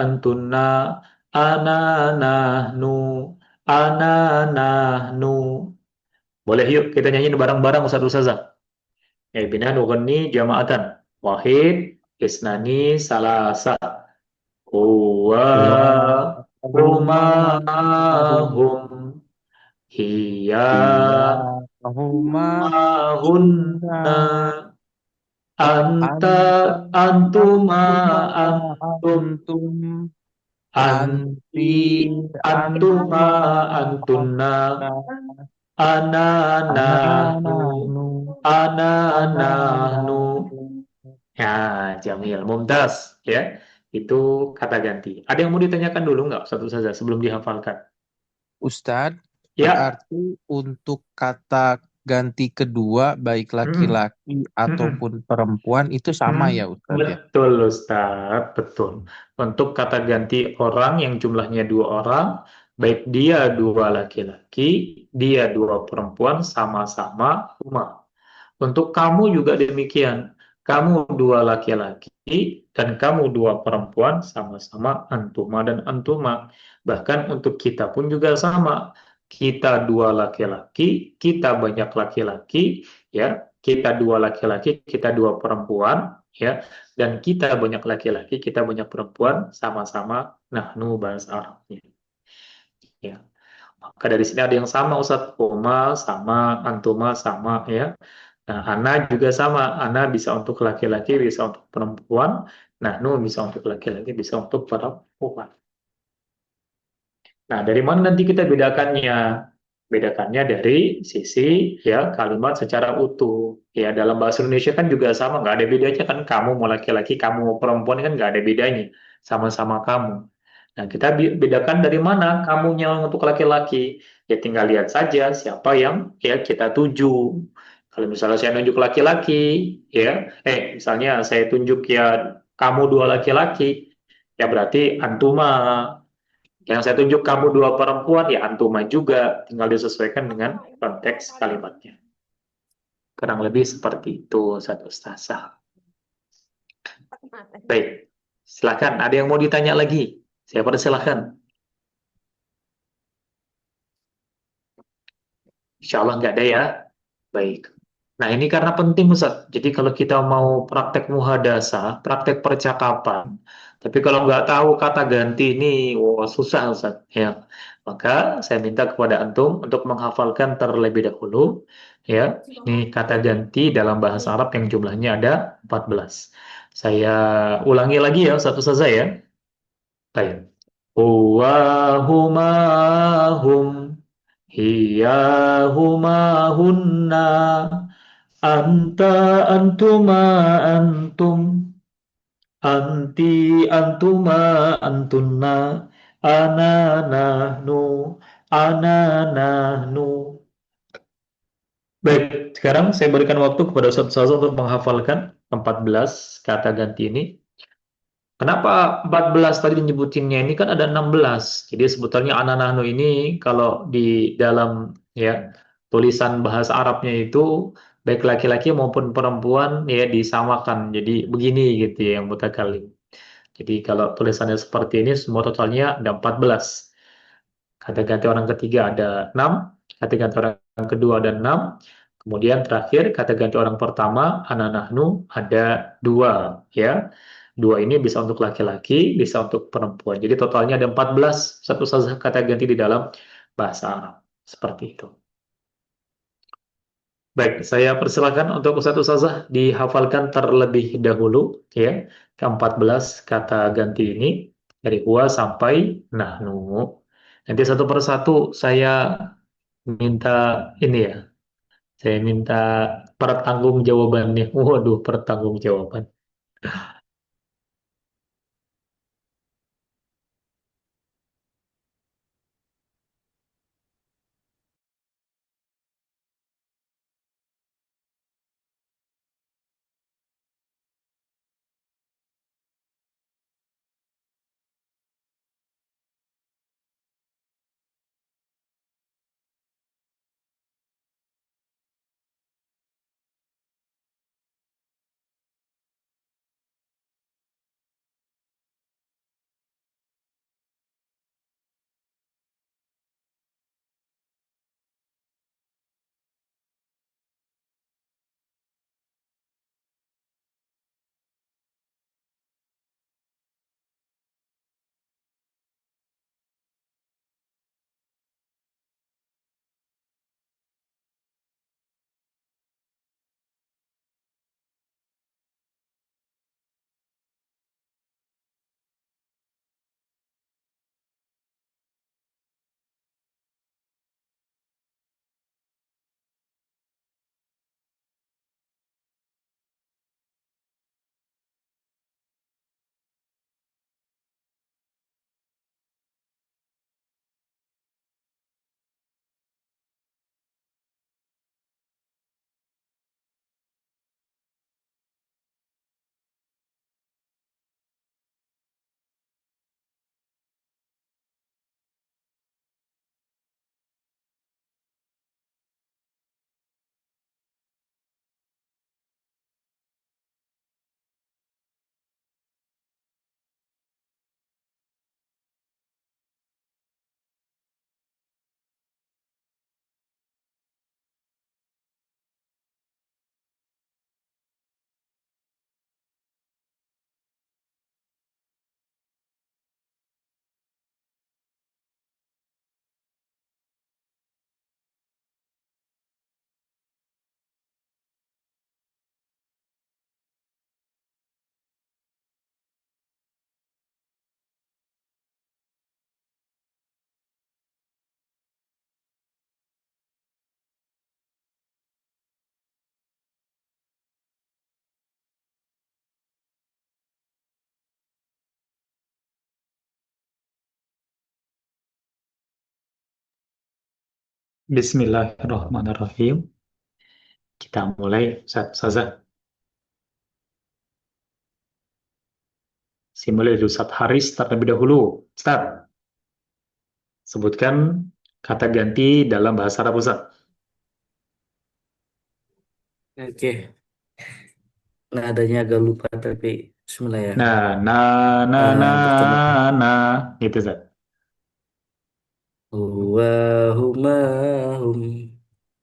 antunna, ana nahnu, ana nahnu. Boleh yuk kita nyanyi bareng-bareng Ustaz Ustazah. Bina nughanni jama'atan. Wahid, isnani, salasa. Huwa Wa humahum humahum. Hiya humahunna humahunna. Anta anta antuma antuma antum. antum Anti anti antuma antuma antunna. antunna Ana nahnu. ananahnu Ana nahnu. ananahnu. Ya, Jamil, Mumtaz, ya. Itu kata ganti. Ada yang mau ditanyakan dulu nggak, satu saja sebelum dihafalkan? Ustadz, Ya, berarti untuk kata ganti kedua, baik mm, laki-laki mm, ataupun perempuan, itu sama ya Ustadz ya? betul Ustaz, betul. Untuk kata ganti orang yang jumlahnya dua orang, baik dia dua laki-laki, dia dua perempuan, sama-sama huma. Untuk kamu juga demikian. Kamu dua laki-laki dan kamu dua perempuan sama-sama antuma dan antuma. Bahkan untuk kita pun juga sama. Kita dua laki-laki, kita banyak laki-laki, ya. Kita dua laki-laki, kita dua perempuan, ya. Dan kita banyak laki-laki, kita banyak perempuan, sama-sama nahnu bahasa Arabnya. Ya. Maka dari sini ada yang sama Ustadz, Huma sama, Antuma sama ya. Nah, Ana juga sama. Ana bisa untuk laki-laki, bisa untuk perempuan. Nah, Nu bisa untuk laki-laki, bisa untuk perempuan. Nah, dari mana nanti kita bedakannya? Bedakannya dari sisi ya kalimat secara utuh. Ya, dalam bahasa Indonesia kan juga sama, nggak ada bedanya kan. Kamu mau laki-laki, kamu mau perempuan kan nggak ada bedanya. Sama-sama kamu. Nah, kita bedakan dari mana kamunya untuk laki-laki. Ya tinggal lihat saja siapa yang ya kita tuju. Kalau misalnya saya nunjuk laki-laki, ya, misalnya saya tunjuk ya kamu dua laki-laki, ya berarti antuma. Yang saya tunjuk kamu dua perempuan, ya antuma juga. Tinggal disesuaikan dengan konteks kalimatnya. Kurang lebih seperti itu, satu Ustazah. Baik, silakan. Ada yang mau ditanya lagi? Saya persilahkan. Insya Allah nggak ada ya. Baik. Nah, ini karena penting, Ustaz. Jadi kalau kita mau praktek muhadasah, praktek percakapan, tapi kalau nggak tahu kata ganti ini, wah, susah, Ustaz. Ya. Maka saya minta kepada Antum untuk menghafalkan terlebih dahulu, ya, ini kata ganti dalam bahasa Arab yang jumlahnya ada 14. Saya ulangi lagi ya, satu saja ya. Baik. Huwa huma hum. Hiya huma hunna, anta antuma antum, anti antuma antunna, ana nahnu, ana nahnu. Baik, sekarang saya berikan waktu kepada Ustaz Ustaz untuk menghafalkan 14 kata ganti ini. Kenapa 14 tadi nyebutinnya ini kan ada 16. Jadi sebetulnya ananahnu ini kalau di dalam ya tulisan bahasa Arabnya itu baik laki-laki maupun perempuan ya disamakan. Jadi begini gitu ya yang mutakallim. Jadi kalau tulisannya seperti ini semua totalnya ada 14. Kata ganti orang ketiga ada 6, kata ganti orang kedua ada 6, kemudian terakhir kata ganti orang pertama ananahnu ada 2 ya. Dua ini bisa untuk laki-laki, bisa untuk perempuan. Jadi totalnya ada 14 satu saja kata ganti di dalam bahasa Arab. Seperti itu. Baik, saya persilakan untuk Ustaz Ustazah dihafalkan terlebih dahulu ya ke-14 kata ganti ini dari huwa sampai nahnu. Nanti satu persatu saya minta ini ya, saya minta pertanggungjawabannya. Waduh, pertanggungjawaban. Bismillahirrahmanirrahim. Kita mulai, Ustaz. Ustazah. Simulai dari Ustaz Haris terlebih dahulu. Ustaz, sebutkan kata ganti dalam bahasa Arab, Ustaz. Oke. Nah, adanya agak lupa tapi Bismillah ya. Nah, Pertama, gitu, Ustaz. Wahuma hum,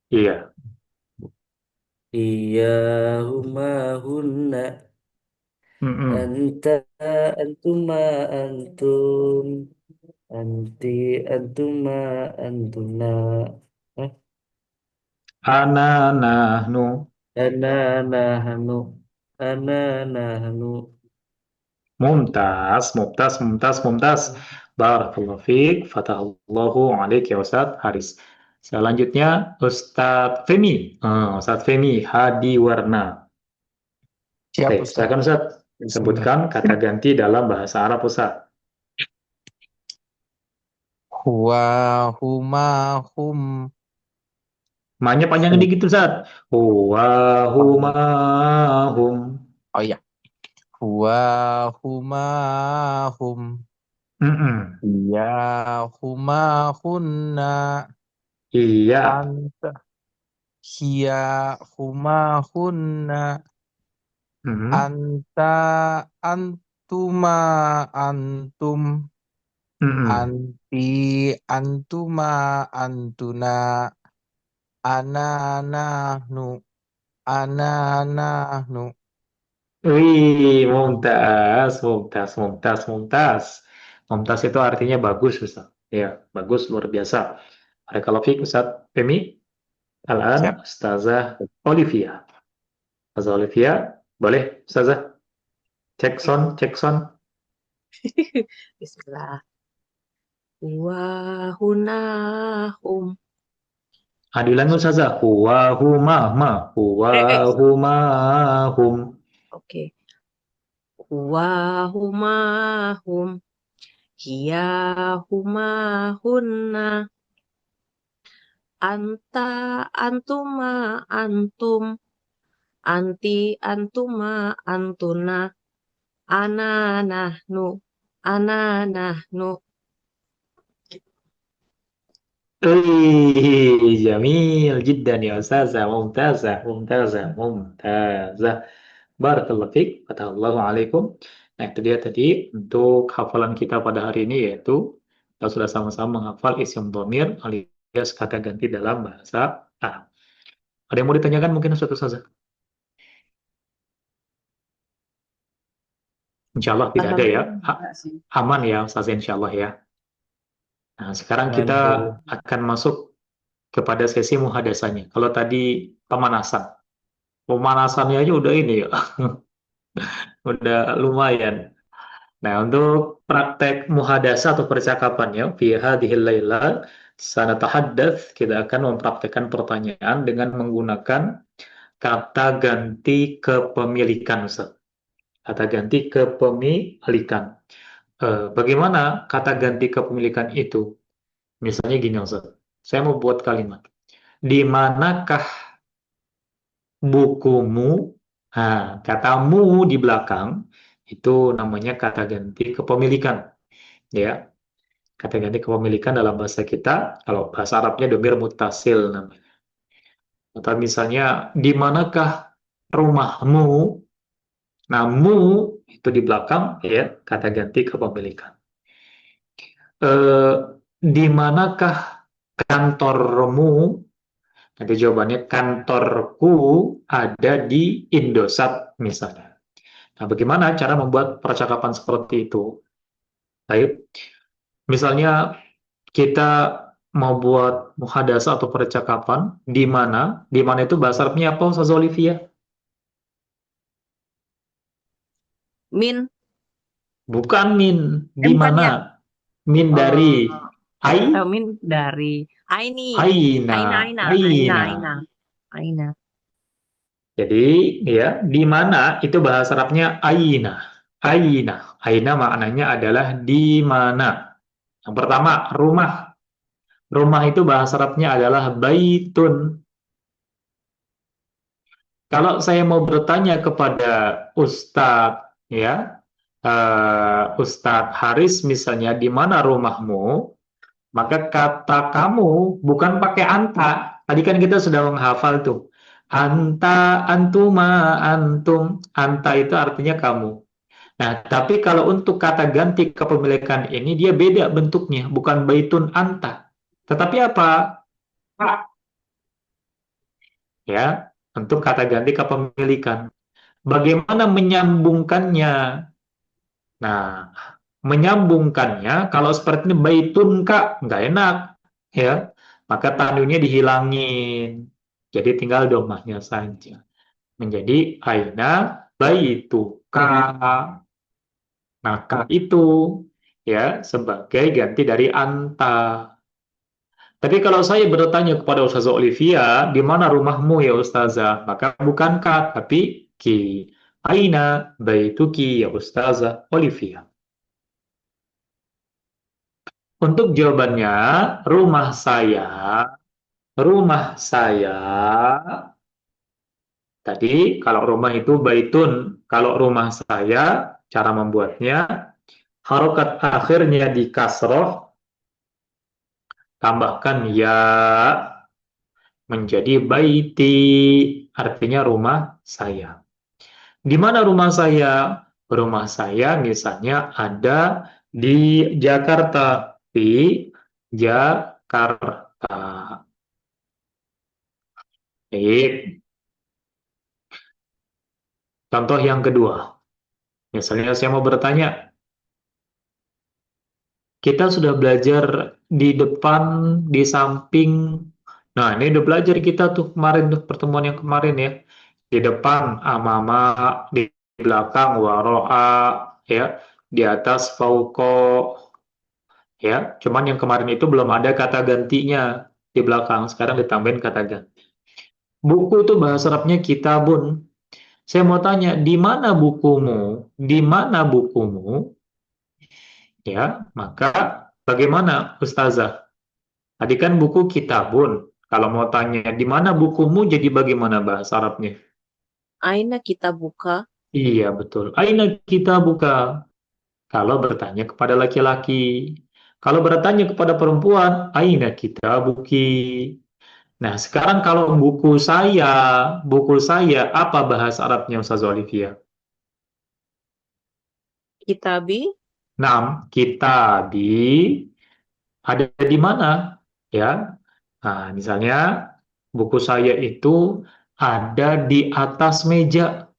Iya. iyahuma hunna, Mm-mm. anta antuma antum, anti antuma antuna, eh, Ana, nahnu. ana nahnu, ana nahnu. Mumtaz, mumtaz, mumtaz, mumtaz. Barakallahu fiik, fatahallahu alaik ya Ustaz Haris. Selanjutnya Ustaz Femi. Ustaz Femi, Hadi Warna. Siap, Baik, Ustaz. silakan Ustaz. Bismillah. Sebutkan kata ganti dalam bahasa Arab Ustaz. Huwa, huma, hum. Ma-nya panjang dikit Ustaz. Huwa, huma, hum. Oh iya. Huwa, huma, hum. Mm-mm. Iya, huma, hunna. Iya. Anta, hiya, huma, hunna. Mm-mm. Anta, antuma, antum. Mm-mm. Anti, antuma, antuna. Ana, nahnu. Ana, nahnu. Wih, mumtaz, mumtaz, mumtaz, mumtaz. Mumtaz itu artinya bagus, Ustaz. Ya, bagus, luar biasa. Barakallahu fiik, Ustaz Femi. Al-an, Siap. Ustazah Olivia. Ustazah Olivia, boleh, Ustazah? Cek sound. Bismillah. Wahunahum. Adilan Ustazah. Huwa huma ma. Huwa Eh. huma hum. Oke. Wahumahum. Hiyahumahunna. Anta antuma antum. Anti antuma antuna. Ana nahnu. Ana nahnu. Wih, jamil jiddan ya Ustazah. Mumtazah, mumtazah, mumtazah. Barakallahu fiik, fatahallahu alaikum. Nah, itu dia tadi untuk hafalan kita pada hari ini yaitu kita sudah sama-sama menghafal isim dhamir alias kata ganti dalam bahasa Arab. Ada yang mau ditanyakan mungkin suatu saja? Insya Allah tidak ada ya. Alhamdulillah enggak sih. Aman ya Ustaz insya Allah ya. Nah, sekarang kita Alhamdulillah. akan masuk kepada sesi muhadasahnya. Kalau tadi pemanasan. Pemanasannya aja udah ini ya. Udah lumayan. Nah, untuk praktek muhadasa atau percakapannya, fi hadhil laila sanatahaddath, kita akan mempraktekkan pertanyaan dengan menggunakan kata ganti kepemilikan, Ustaz. Kata ganti kepemilikan. Bagaimana kata ganti kepemilikan itu? Misalnya gini, Ustaz. Saya mau buat kalimat. Di manakah bukumu? Nah, kata mu di belakang itu namanya kata ganti kepemilikan. Ya, kata ganti kepemilikan dalam bahasa kita, kalau bahasa Arabnya domir muttasil namanya. Atau misalnya, di manakah rumahmu? Nah, mu itu di belakang, ya, kata ganti kepemilikan. Di manakah kantormu? Nanti jawabannya, kantorku ada di Indosat, misalnya. Nah, bagaimana cara membuat percakapan seperti itu? Baik, misalnya kita mau buat muhadasa atau percakapan di mana itu bahasa Arabnya apa Ustaz Olivia? Min. Bukan min, di Bukan ya. mana? Min dari ai, Min dari Aini. aina, Aina, Aina, Aina, aina. Aina. Aina. Jadi ya, di mana itu bahasa Arabnya aina. Aina. Aina maknanya adalah di mana. Yang pertama, rumah. Rumah itu bahasa Arabnya adalah baitun. Kalau saya mau bertanya kepada Ustadz, ya, Ustadz Haris misalnya, di mana rumahmu? Maka kata kamu bukan pakai anta. Tadi kan kita sudah menghafal tuh. Anta, antuma, antum. Anta itu artinya kamu. Nah, tapi kalau untuk kata ganti kepemilikan ini, dia beda bentuknya. Bukan baitun anta. Tetapi apa? Pak. Ya, untuk kata ganti kepemilikan. Bagaimana menyambungkannya? Nah, menyambungkannya kalau seperti ini baitun kak nggak enak ya, maka tanwinnya dihilangin, jadi tinggal domahnya saja menjadi aina baituka. Nah, kak itu ya sebagai ganti dari anta. Tapi kalau saya bertanya kepada Ustazah Olivia, di mana rumahmu ya Ustazah? Maka bukan kak tapi ki. Aina baituki ya Ustazah Olivia. Untuk jawabannya, rumah saya, tadi kalau rumah itu baitun, kalau rumah saya, cara membuatnya, harokat akhirnya di kasroh, tambahkan ya, menjadi baiti, artinya rumah saya. Di mana rumah saya? Rumah saya misalnya ada di Jakarta, di Jakarta. Baik. Contoh yang kedua, misalnya saya mau bertanya, kita sudah belajar di depan, di samping. Nah, ini udah belajar kita tuh kemarin tuh pertemuan yang kemarin ya. Di depan amama, di belakang waro'a, ya, di atas fauko, ya. Cuman yang kemarin itu belum ada kata gantinya di belakang. Sekarang ditambahin kata ganti. Buku itu bahasa Arabnya kitabun. Saya mau tanya, di mana bukumu? Di mana bukumu? Ya, maka bagaimana Ustazah? Tadi kan buku kitabun. Kalau mau tanya di mana bukumu, jadi bagaimana bahasa Arabnya? Aina kita buka. Iya, betul. Aina kita buka. Kalau bertanya kepada laki-laki. Kalau bertanya kepada perempuan, aina kita buki. Nah, sekarang kalau buku saya, apa bahasa Arabnya Ustaz Olivia? Kitabi. Kita ada di mana? Ya, nah, misalnya buku saya itu ada di atas meja.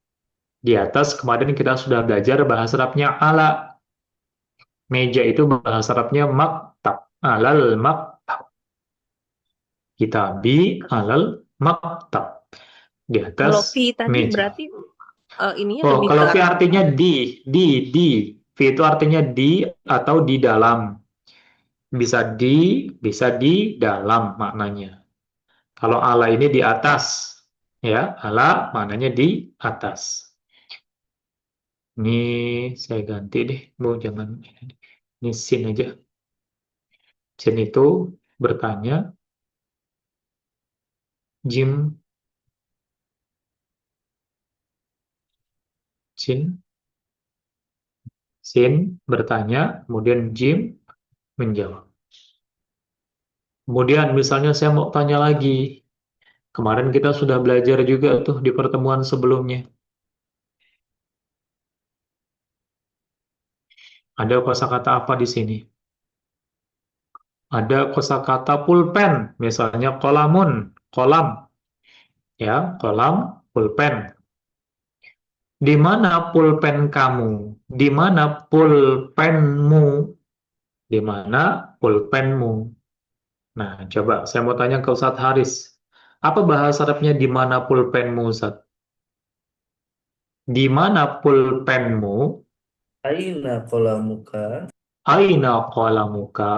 Di atas kemarin kita sudah belajar bahasa Arabnya ala. Meja itu bahasa Arabnya maktab. Alal maktab. Kitabi alal maktab. Di Kalau atas fi tadi meja. berarti ininya Oh, lebih ke kalau fi arah artinya di. Fi itu artinya di atau di dalam. Bisa di dalam maknanya. Kalau ala ini di atas, ya, ala maknanya di atas. Ini saya ganti deh, Bu, jangan ini sin aja. Sin itu bertanya, Jim, sin, sin bertanya, kemudian Jim menjawab. Kemudian misalnya saya mau tanya lagi, kemarin kita sudah belajar juga tuh di pertemuan sebelumnya. Ada kosakata apa di sini? Ada kosakata pulpen, misalnya kolamun, kolam, ya, kolam, pulpen. Di mana pulpen kamu? Di mana pulpenmu? Di mana pulpenmu? Nah, coba saya mau tanya ke Ustadz Haris. Apa bahasa Arabnya di mana pulpenmu, Ustadz? Di mana pulpenmu? Aina qalamuka. Aina qalamuka?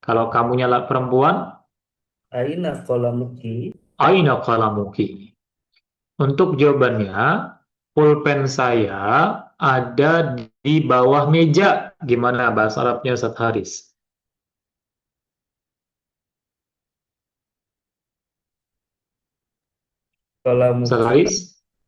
Kalau kamunya perempuan, Aina qalamuki. aina qalamuki? Untuk jawabannya, pulpen saya ada di bawah meja. Gimana bahasa Arabnya Ustaz Haris? Kolamuki Selaris?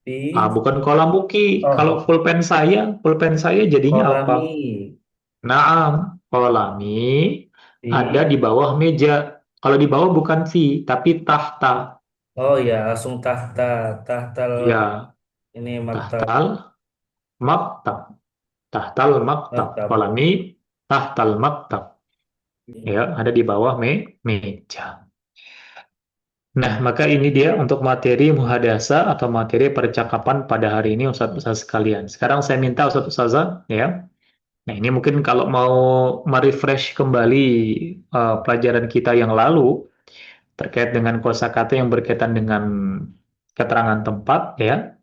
di Bukan kolamuki. Kalau oh pulpen saya jadinya apa? kolami Naam, kolami ada di di bawah meja. Kalau di bawah bukan fi, tapi tahta. oh ya langsung tahta tahtal Ya, ini maktab tahtal maktab. Tahtal maktab. maktab. Kolami tahtal maktab. Ya, ada di bawah meja. Nah, maka ini dia untuk materi muhadasa atau materi percakapan pada hari ini Ustaz-Ustaz sekalian. Sekarang saya minta Ustaz-Ustazah ya. Nah, ini mungkin kalau mau merefresh kembali pelajaran kita yang lalu terkait dengan kosakata yang berkaitan dengan keterangan tempat ya.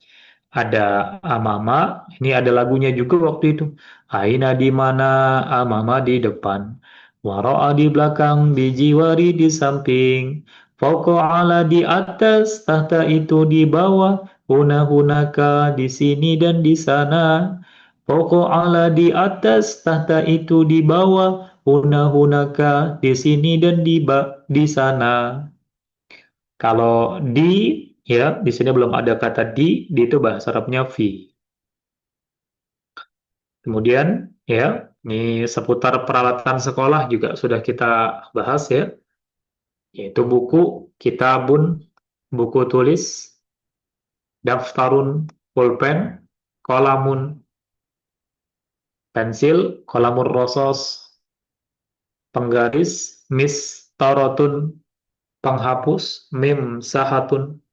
Ada Amama, ini ada lagunya juga waktu itu. Aina di mana, Amama di depan. Waro'a di belakang, bijiwari di samping. Fauqa ala di atas, tahta itu di bawah. Huna hunaka di sini dan di sana. Fauqa ala di atas, tahta itu di bawah. Huna hunaka di sini dan di sana. Kalau ya, di sini belum ada kata di itu bahasa Arabnya fi. Kemudian, ya, ini seputar peralatan sekolah juga sudah kita bahas ya, yaitu buku, kitabun, buku tulis, daftarun, pulpen, kolamun, pensil, kolamur rosos, penggaris, mistarotun, penghapus, mim sahatun,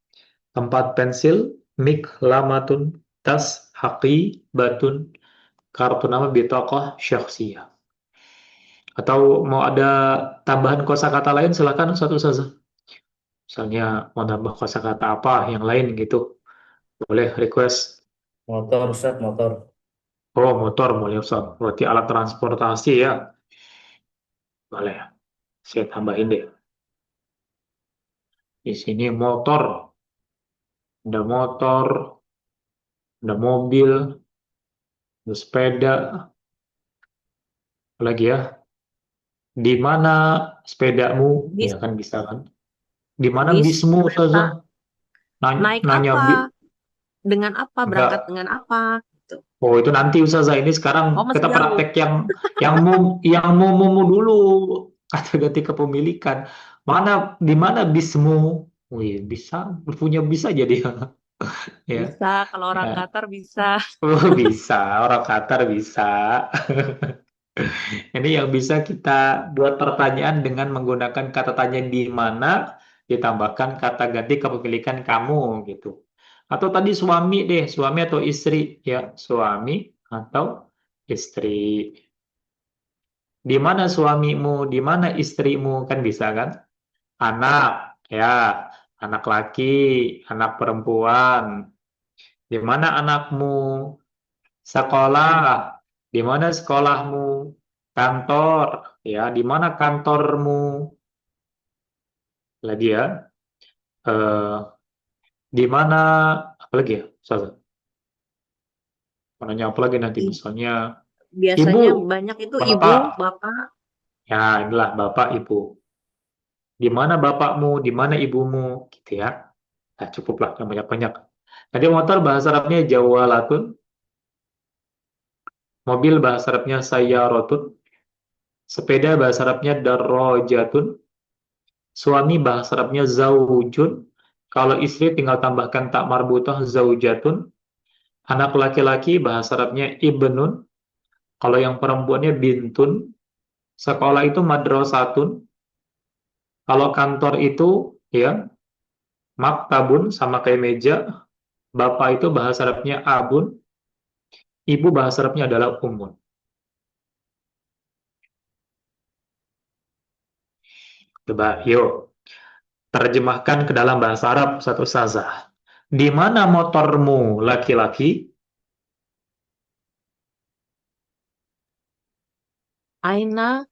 tempat pensil, miklamatun, tas, haki, batun, kartu nama bitokoh syakhsiyah. Atau mau ada tambahan kosakata lain silakan satu saja. Misalnya mau tambah kosakata apa yang lain gitu. Boleh request. Motor Ustaz, motor. Oh, motor boleh Ustaz. Berarti alat transportasi ya. Boleh. Saya tambahin deh. Di sini motor, motor, ada mobil, ada sepeda, apa lagi ya? Di mana sepedamu? Bis, Ya kan bisa kan? Di mana bis, bismu kereta. saja? Nanya, Naik nanya apa? bi Dengan apa? Berangkat enggak. dengan apa? Gitu. Oh, itu nanti Ustazah. Ini Oh, sekarang masih kita jauh. praktek yang mu dulu kata ganti kepemilikan. Di mana bismu? Wih, bisa punya bisa jadi ya. Bisa, kalau orang Ya. Qatar bisa. Oh, bisa, orang Qatar bisa. Ini yang bisa kita buat pertanyaan dengan menggunakan kata tanya di mana ditambahkan kata ganti kepemilikan kamu gitu. Atau tadi suami deh, suami atau istri ya, suami atau istri. Di mana suamimu, di mana istrimu kan bisa kan? Anak ya, anak laki, anak perempuan. Di mana anakmu? Sekolah. Di mana sekolahmu? Kantor. Ya, di mana kantormu? Lagi ya. Eh, di mana apa lagi ya? Ustaz? Mau nanya apa lagi nanti? I- Misalnya ibu, Biasanya banyak itu ibu, bapak. bapak. Ya, inilah bapak, ibu. Di mana bapakmu? Di mana ibumu? Gitu ya. Nah, cukuplah yang banyak-banyak. Tadi motor bahasa Arabnya jawalatun, mobil bahasa Arabnya sayyaratun, sepeda bahasa Arabnya darrajatun, suami bahasa Arabnya zaujun, kalau istri tinggal tambahkan tak marbutah zaujatun, anak laki-laki bahasa Arabnya ibnun, kalau yang perempuannya bintun, sekolah itu madrasatun, kalau kantor itu ya maktabun sama kayak meja, bapak itu bahasa Arabnya abun, ibu bahasa Arabnya adalah umun. Coba yuk terjemahkan ke dalam bahasa Arab satu ustazah. Di mana motormu laki-laki? Aina,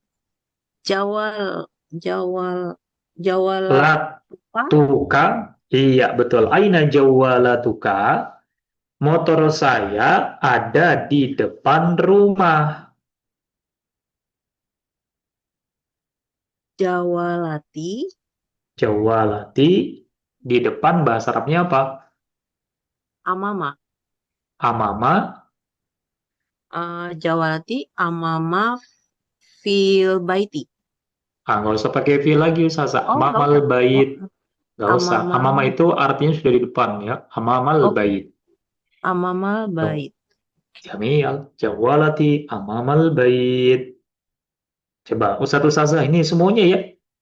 Jawal, Jawal, Jawala apa? Latuka? Iya betul. Aina jawalatuka? Motor saya ada di depan rumah. Jawalati, Jawalati Di depan bahasa Arabnya apa? Amama. Amama. Jawalati amama fil baiti. Nggak usah pakai fi lagi, Ustazah. Oh, nggak Amamal usah. Oh, bait. Nggak usah. amama. Amama itu artinya sudah di depan ya. Amamal Oke. bait. Amama Tuh. bait. Jamil. Jawalati amamal bait. Coba Ustazah ini semuanya ya.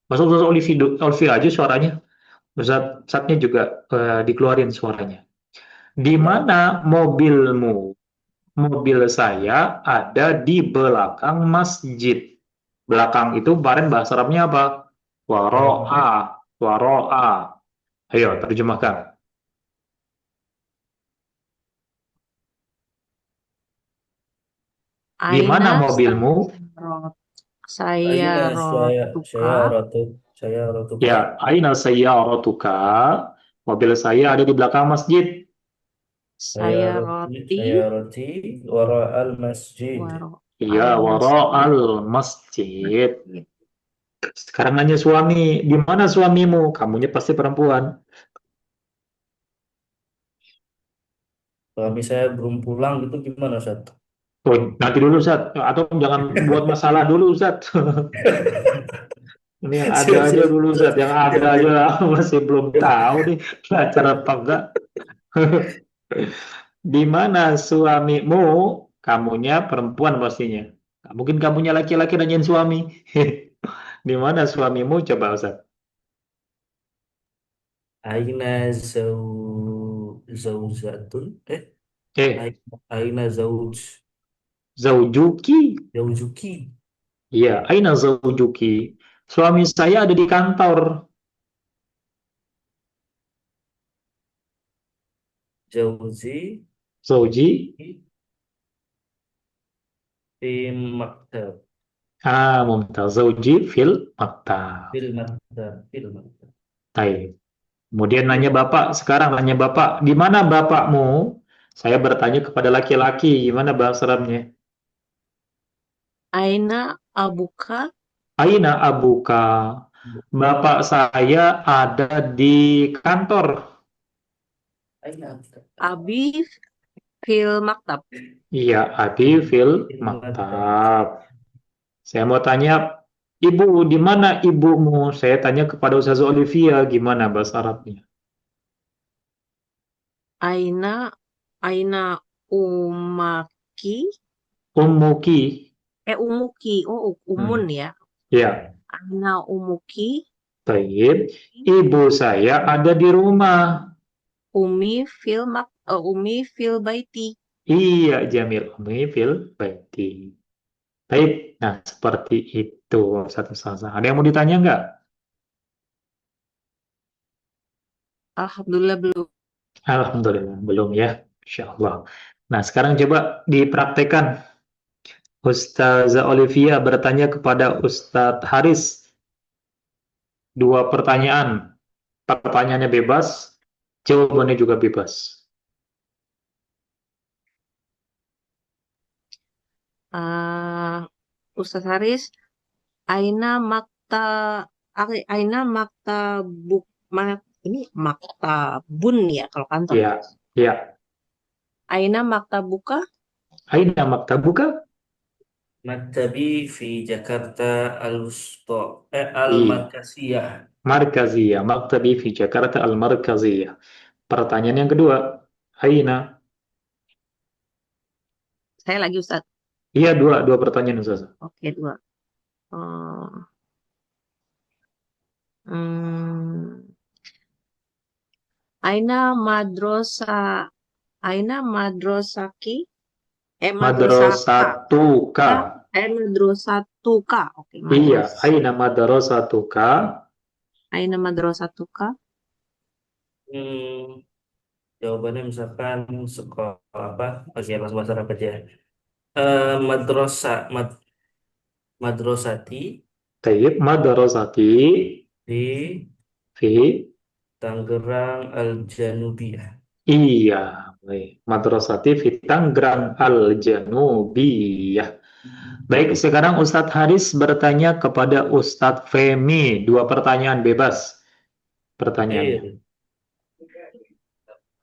Masuk Ustaz Olivia aja suaranya. Ustaznya juga dikeluarin suaranya. Di Ya. mana mobilmu? Mobil saya ada di belakang masjid. Belakang itu kemarin bahasa Arabnya apa? Wara. Waro'a. Waro'a. Ayo, terjemahkan. Di mana Aina mobilmu? Aina sayarotuka. saya rotuka. Ya, aina sayyaratuka. Mobil saya ada di belakang masjid. Sayaroti Saya roti wara al masjid. waro Iya, al-masjid. waro'al masjid. Sekarang nanya suami, di mana suamimu? Kamunya pasti perempuan. Suami saya belum pulang gitu gimana, Ustaz? Oh, nanti dulu, Zat. Atau jangan buat masalah dulu, Zat. Ini yang ada Siap, aja siap. dulu, Zat. Yang Siap, ada siap. aja masih belum tahu nih, lancar apa enggak. Di mana suamimu? Kamunya perempuan pastinya. Nggak mungkin kamunya laki-laki nanyain suami. Di mana suamimu? Coba, Ustaz. Aina zaujatun. Eh, Aina zaujuki. zaujuki. Iya, aina zaujuki. Suami saya ada di kantor. Jauzi Zauji. fi maktab. Mumtaz. Zauji fil maktab. Fil maktab. Taib. Kemudian nanya bapak, sekarang nanya bapak, di mana bapakmu? Saya bertanya kepada laki-laki, gimana bahasa Arabnya? Aina abuka. Aina abuka. Bapak saya ada di kantor. Aina Abi fil maktab. Iya, abi fil fil maktab. maktab. Saya mau tanya, ibu, di mana ibumu? Saya tanya kepada Ustaz Olivia, gimana bahasa Arabnya? Aina aina umaki. Ummuki. Umuki. Oh, umun Hmm. ya. Ya, Aina umuki. baik. Ibu saya ada di rumah. Umi fil baiti. Iya, Jamil. Umi fil baiti. Baik. Nah, seperti itu. Satu saja. Ada yang mau ditanya nggak? Alhamdulillah belum. Alhamdulillah. Belum ya. Insya Allah. Nah, sekarang coba dipraktekan. Ustazah Olivia bertanya kepada Ustadz Haris. Dua pertanyaan. Pertanyaannya bebas. Jawabannya juga bebas. Ah, Ustaz Haris, Aina makta Aina maktabuk ini maktabun ya kalau kantor. Ya, ya. Aina maktabuka. Aina maktabuka? Maktabi fi Jakarta al-Wusta. Iya. Al-Markasiyah. Markaziyah. Maktabi fi Jakarta al-Markaziyah. Pertanyaan yang kedua. Aina. Saya lagi Ustaz. Iya, dua pertanyaan Ustaz. Oke, dua. Eh, hmm, Aina madrosa Aina madrosaki madrosaka Madrasatuka. madrosatuka. Oke, Iya, madros. aina madrasatuka? Aina madrosatuka. Hmm, Jawabannya misalkan sekolah apa? Oke, langsung bahasa Arab aja. Madrosati Taib madrasati di fi. Tangerang Al-Janubiyah. Iya, baik. Madrasati fi Tangerang Al-Janubiyah. Baik, sekarang Ustadz Haris bertanya kepada Ustadz Femi. Dua pertanyaan bebas pertanyaannya. Eh,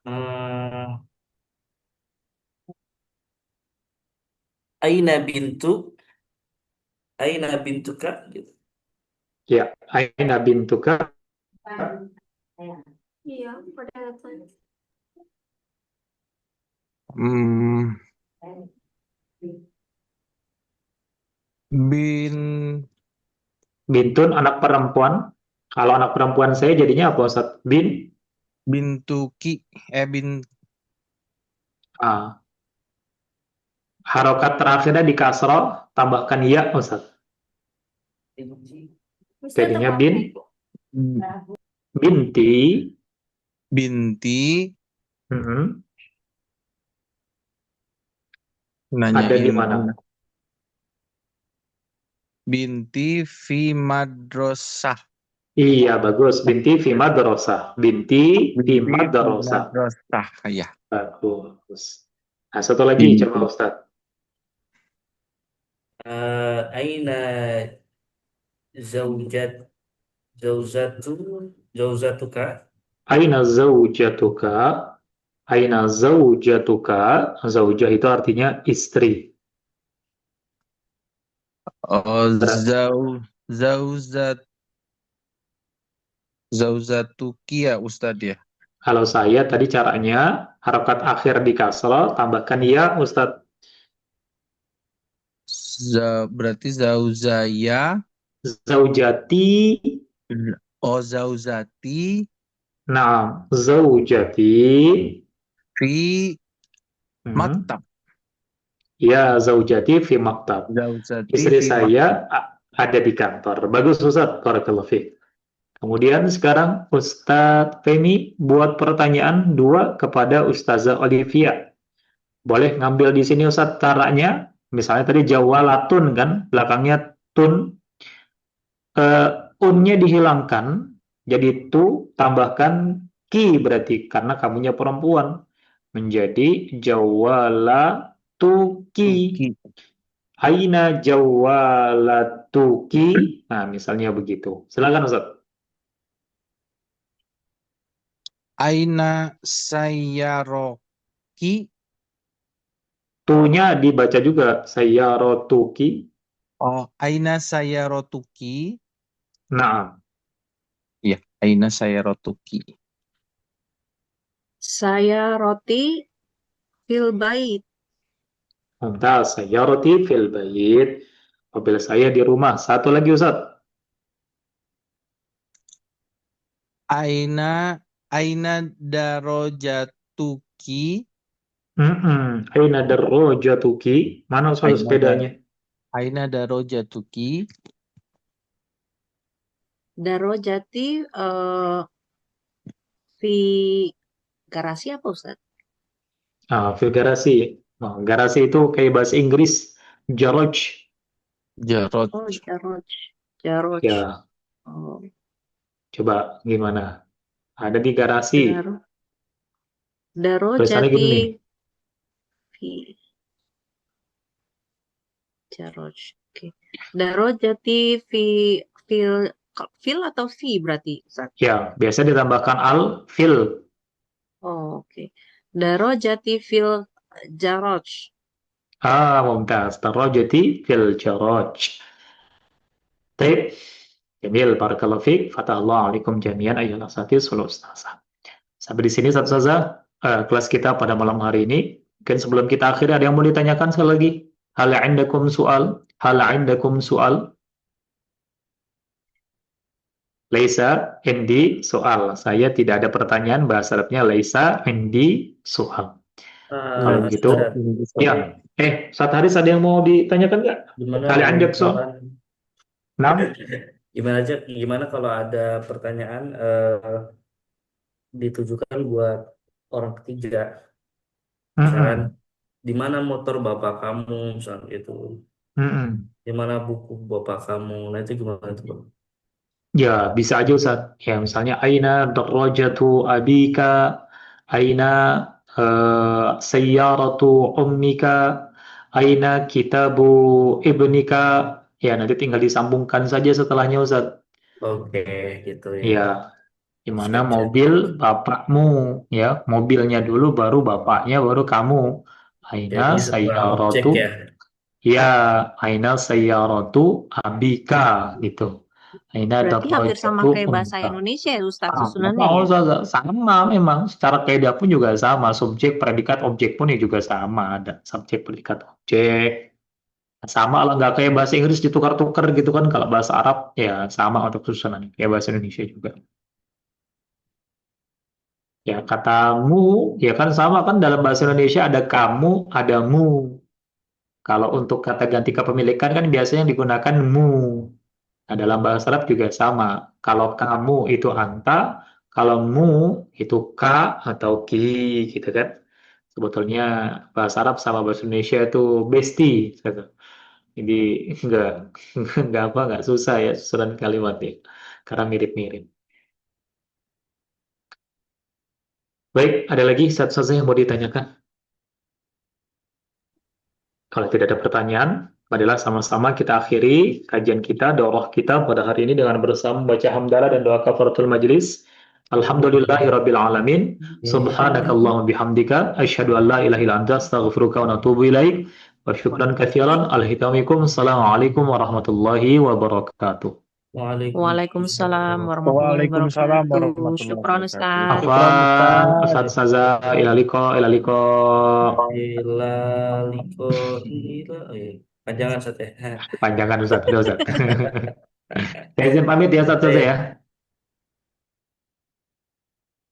Eh, Aina bintu, Aina bintuka gitu. Ya, aina bintuka. Iya, pada datang. Hmm, bin Bintun anak perempuan. Kalau anak perempuan saya jadinya apa Ustaz? bintuki bin Ah, harokat terakhirnya di kasroh, tambahkan ya Ustaz. Ustaz Jadinya apa binti. binti Mm-mm. Ada di nanyain mana? binti fi madrasah. Iya, bagus. Binti fi madrasah. Binti fi Binti fi madrasah. madrasah ya. Bagus. Nah, satu lagi coba Binti. Ustaz. Aina zaujat zaujatu zaujatuka. Aina zaujatuka. Aina zaujatuka. Zaujah itu artinya istri. Oh, Ber- zauzat zauzatuki ya Ustadz ya. Kalau saya tadi caranya harokat akhir di kasroh, tambahkan ya Ustaz. Berarti zauzaya. Zaujati. Oh, zauzati Nah, zaujati. fi Hmm. maktab. Ya, zaujati fi maktab. Zauzati Istri fi maktab. saya ada di kantor. Bagus Ustaz, barakallahu fiik. Kemudian sekarang Ustadz Femi buat pertanyaan dua kepada Ustazah Olivia. Boleh ngambil di sini Ustadz caranya. Misalnya tadi jawalatun kan, belakangnya tun, unnya dihilangkan, jadi tu tambahkan ki berarti karena kamunya perempuan menjadi jawalatuki. Tuki. Aina jawalatuki. Nah, misalnya begitu. Silakan Ustaz. Aina sayyaroki. Tu-nya dibaca juga sayyarotuki. Oh, aina sayyarotuki. Nah, Ya, aina sayyarotuki. Saya roti fil bait. mumtaz. Sayyaroti fil bait. Mobil saya di rumah. Satu lagi Ustaz. Aina aina darojatuki. Aina darrojatuki. Mana Ustaz Aina da sepedanya? aina darojatuki. Darojati fi garasi apa Ustaz? Fil garasi. Nah, garasi itu kayak bahasa Inggris. Garage. Jarot. Oh, jaroj. Jaroj. Ya, Oh, coba gimana? Ada di garasi. dar Tulisannya gini darojati nih. fi jaroj. Oke. Darojati fi fil fil atau fi berarti Ustaz? Ya, biasa ditambahkan al, fil. Oh, oke. Darojati fil jaroj. Mumtaz. Darrojati fil jaraj. Baik. Jamil, barakallahu fiik. Fatahullah alaikum jami'an ayyuhal asatidz wal ustazah. Sampai di sini satu saja kelas kita pada malam hari ini. Mungkin sebelum kita akhiri ada yang mau ditanyakan sekali lagi? Hal indakum soal? Hal indakum soal? Laisa indi soal. Saya tidak ada pertanyaan, bahasa Arabnya laisa indi soal. Kalau begitu, Ustaz, ya. Saat Haris ada yang mau ditanyakan nggak? gimana Hal kalau indak soal? misalkan Nam? gimana kalau ada pertanyaan ditujukan buat orang ketiga, misalkan Mm-mm. di mana motor bapak kamu, misalkan itu, Mm-mm. di mana buku bapak kamu, nah itu gimana tuh Bang? Ya, bisa aja Ustaz. Ya, misalnya aina darajatu abika, aina sayyaratu ummika, aina kitabu ibnika. Ya, nanti tinggal disambungkan saja setelahnya Ustaz. Oke, gitu ya. Ya, Di mana Bisa jadi. mobil bapakmu, ya, mobilnya dulu baru bapaknya baru kamu. Aina Jadi sebuah objek sayyaratu, ya. ya, aina sayyaratu abika gitu. Aina Berarti hampir sama darajatu kayak bahasa unta. Indonesia ya Ustadz Sama, susunannya oh, ya. sama memang. Secara kaidah pun juga sama. Subjek, predikat, objek pun ya juga sama. Ada subjek, predikat, objek. Sama lah, nggak kayak bahasa Inggris ditukar-tukar gitu kan. Kalau bahasa Arab ya sama untuk susunan. Kayak bahasa Indonesia juga. Ya, katamu, ya kan sama kan dalam bahasa Indonesia ada kamu, ada mu. Kalau untuk kata ganti kepemilikan kan biasanya digunakan mu. Nah, dalam bahasa Arab juga sama. Kalau kamu itu anta, kalau mu itu ka atau ki, gitu kan. Sebetulnya bahasa Arab sama bahasa Indonesia itu bestie, gitu. Jadi nggak nggak susah ya susunan kalimatnya, karena mirip-mirip. Baik, ada lagi satu saja yang mau ditanyakan. Kalau tidak ada pertanyaan, marilah sama-sama kita akhiri kajian kita, daurah kita pada hari ini dengan bersama membaca hamdalah dan doa kafaratul majlis. Alhamdulillahirabbil alamin. Subhanakallahumma bihamdika asyhadu an la ilaha illa anta astaghfiruka wa atubu ilaik. Wa syukran katsiran. Alhitamikum. Assalamualaikum warahmatullahi wabarakatuh. Waalaikumsalam Waalaikumsalam. warahmatullahi Waalaikumsalam wabarakatuh. warahmatullahi Syukron wabarakatuh. Ustadz. Syukran Afan, Ustaz. Ustaz Saza, ilaliko, ilaliko. Ilaliko ila. Oh, iya. Panjangan sate. Panjangan Ustaz, udah Ustaz. Saya izin pamit ya Ustaz Saza ya. Baik.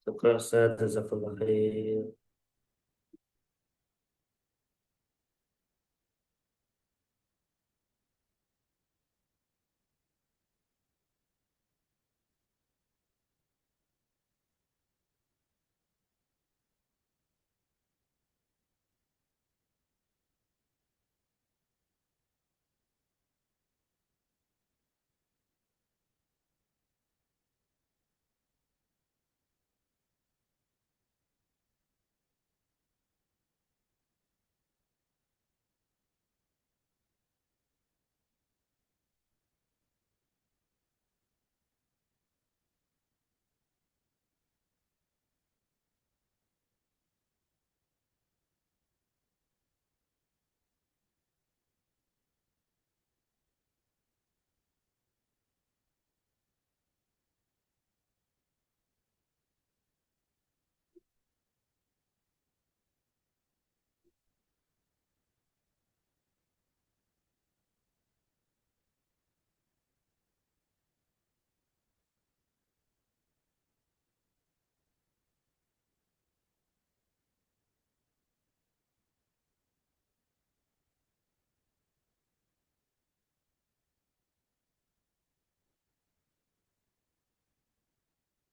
Syukran Ustaz. Jazakallah khair.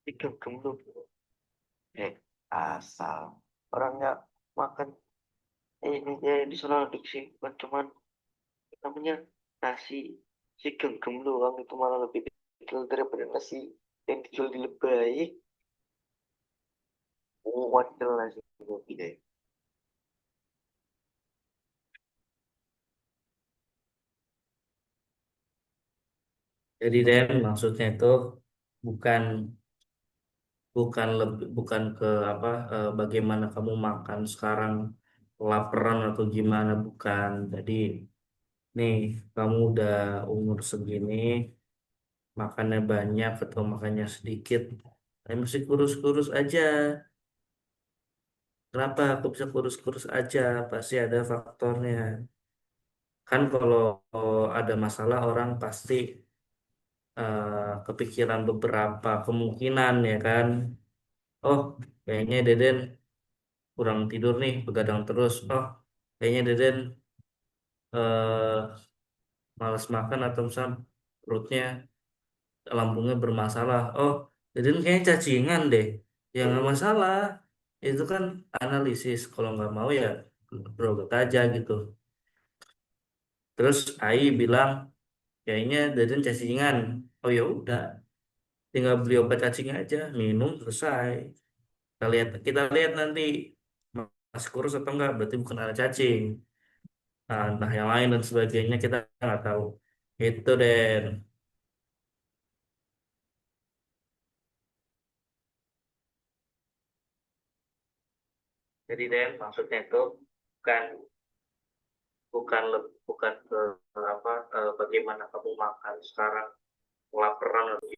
Digem lu asal orangnya makan ini ya di sana adiksi bukan cuman namanya nasi si genggam doang itu malah lebih kecil daripada nasi yang dijual di Lebay. Wadel nasi kopi deh. Jadi Den, maksudnya itu bukan bukan lebih bukan ke apa bagaimana kamu makan sekarang kelaparan atau gimana bukan. Jadi nih kamu udah umur segini makannya banyak atau makannya sedikit, tapi masih kurus-kurus aja. Kenapa aku bisa kurus-kurus aja? Pasti ada faktornya. Kan kalau ada masalah orang pasti kepikiran beberapa kemungkinan ya kan. Oh, kayaknya Deden kurang tidur nih, begadang terus. Oh, kayaknya Deden eh, malas makan atau misal perutnya, lambungnya bermasalah. Oh, Deden kayaknya cacingan deh. Ya nggak masalah. Itu kan analisis. Kalau nggak mau ya berobat aja gitu. Terus Ai bilang kayaknya Deden cacingan. Oh ya udah, tinggal beli obat cacing aja, minum selesai. Kita lihat nanti masih kurus atau enggak, berarti bukan anak cacing. Nah, entah yang lain dan sebagainya kita nggak tahu. Itu Den. Jadi Den, maksudnya itu bukan bukan ke apa bagaimana kamu makan sekarang kelaparan atau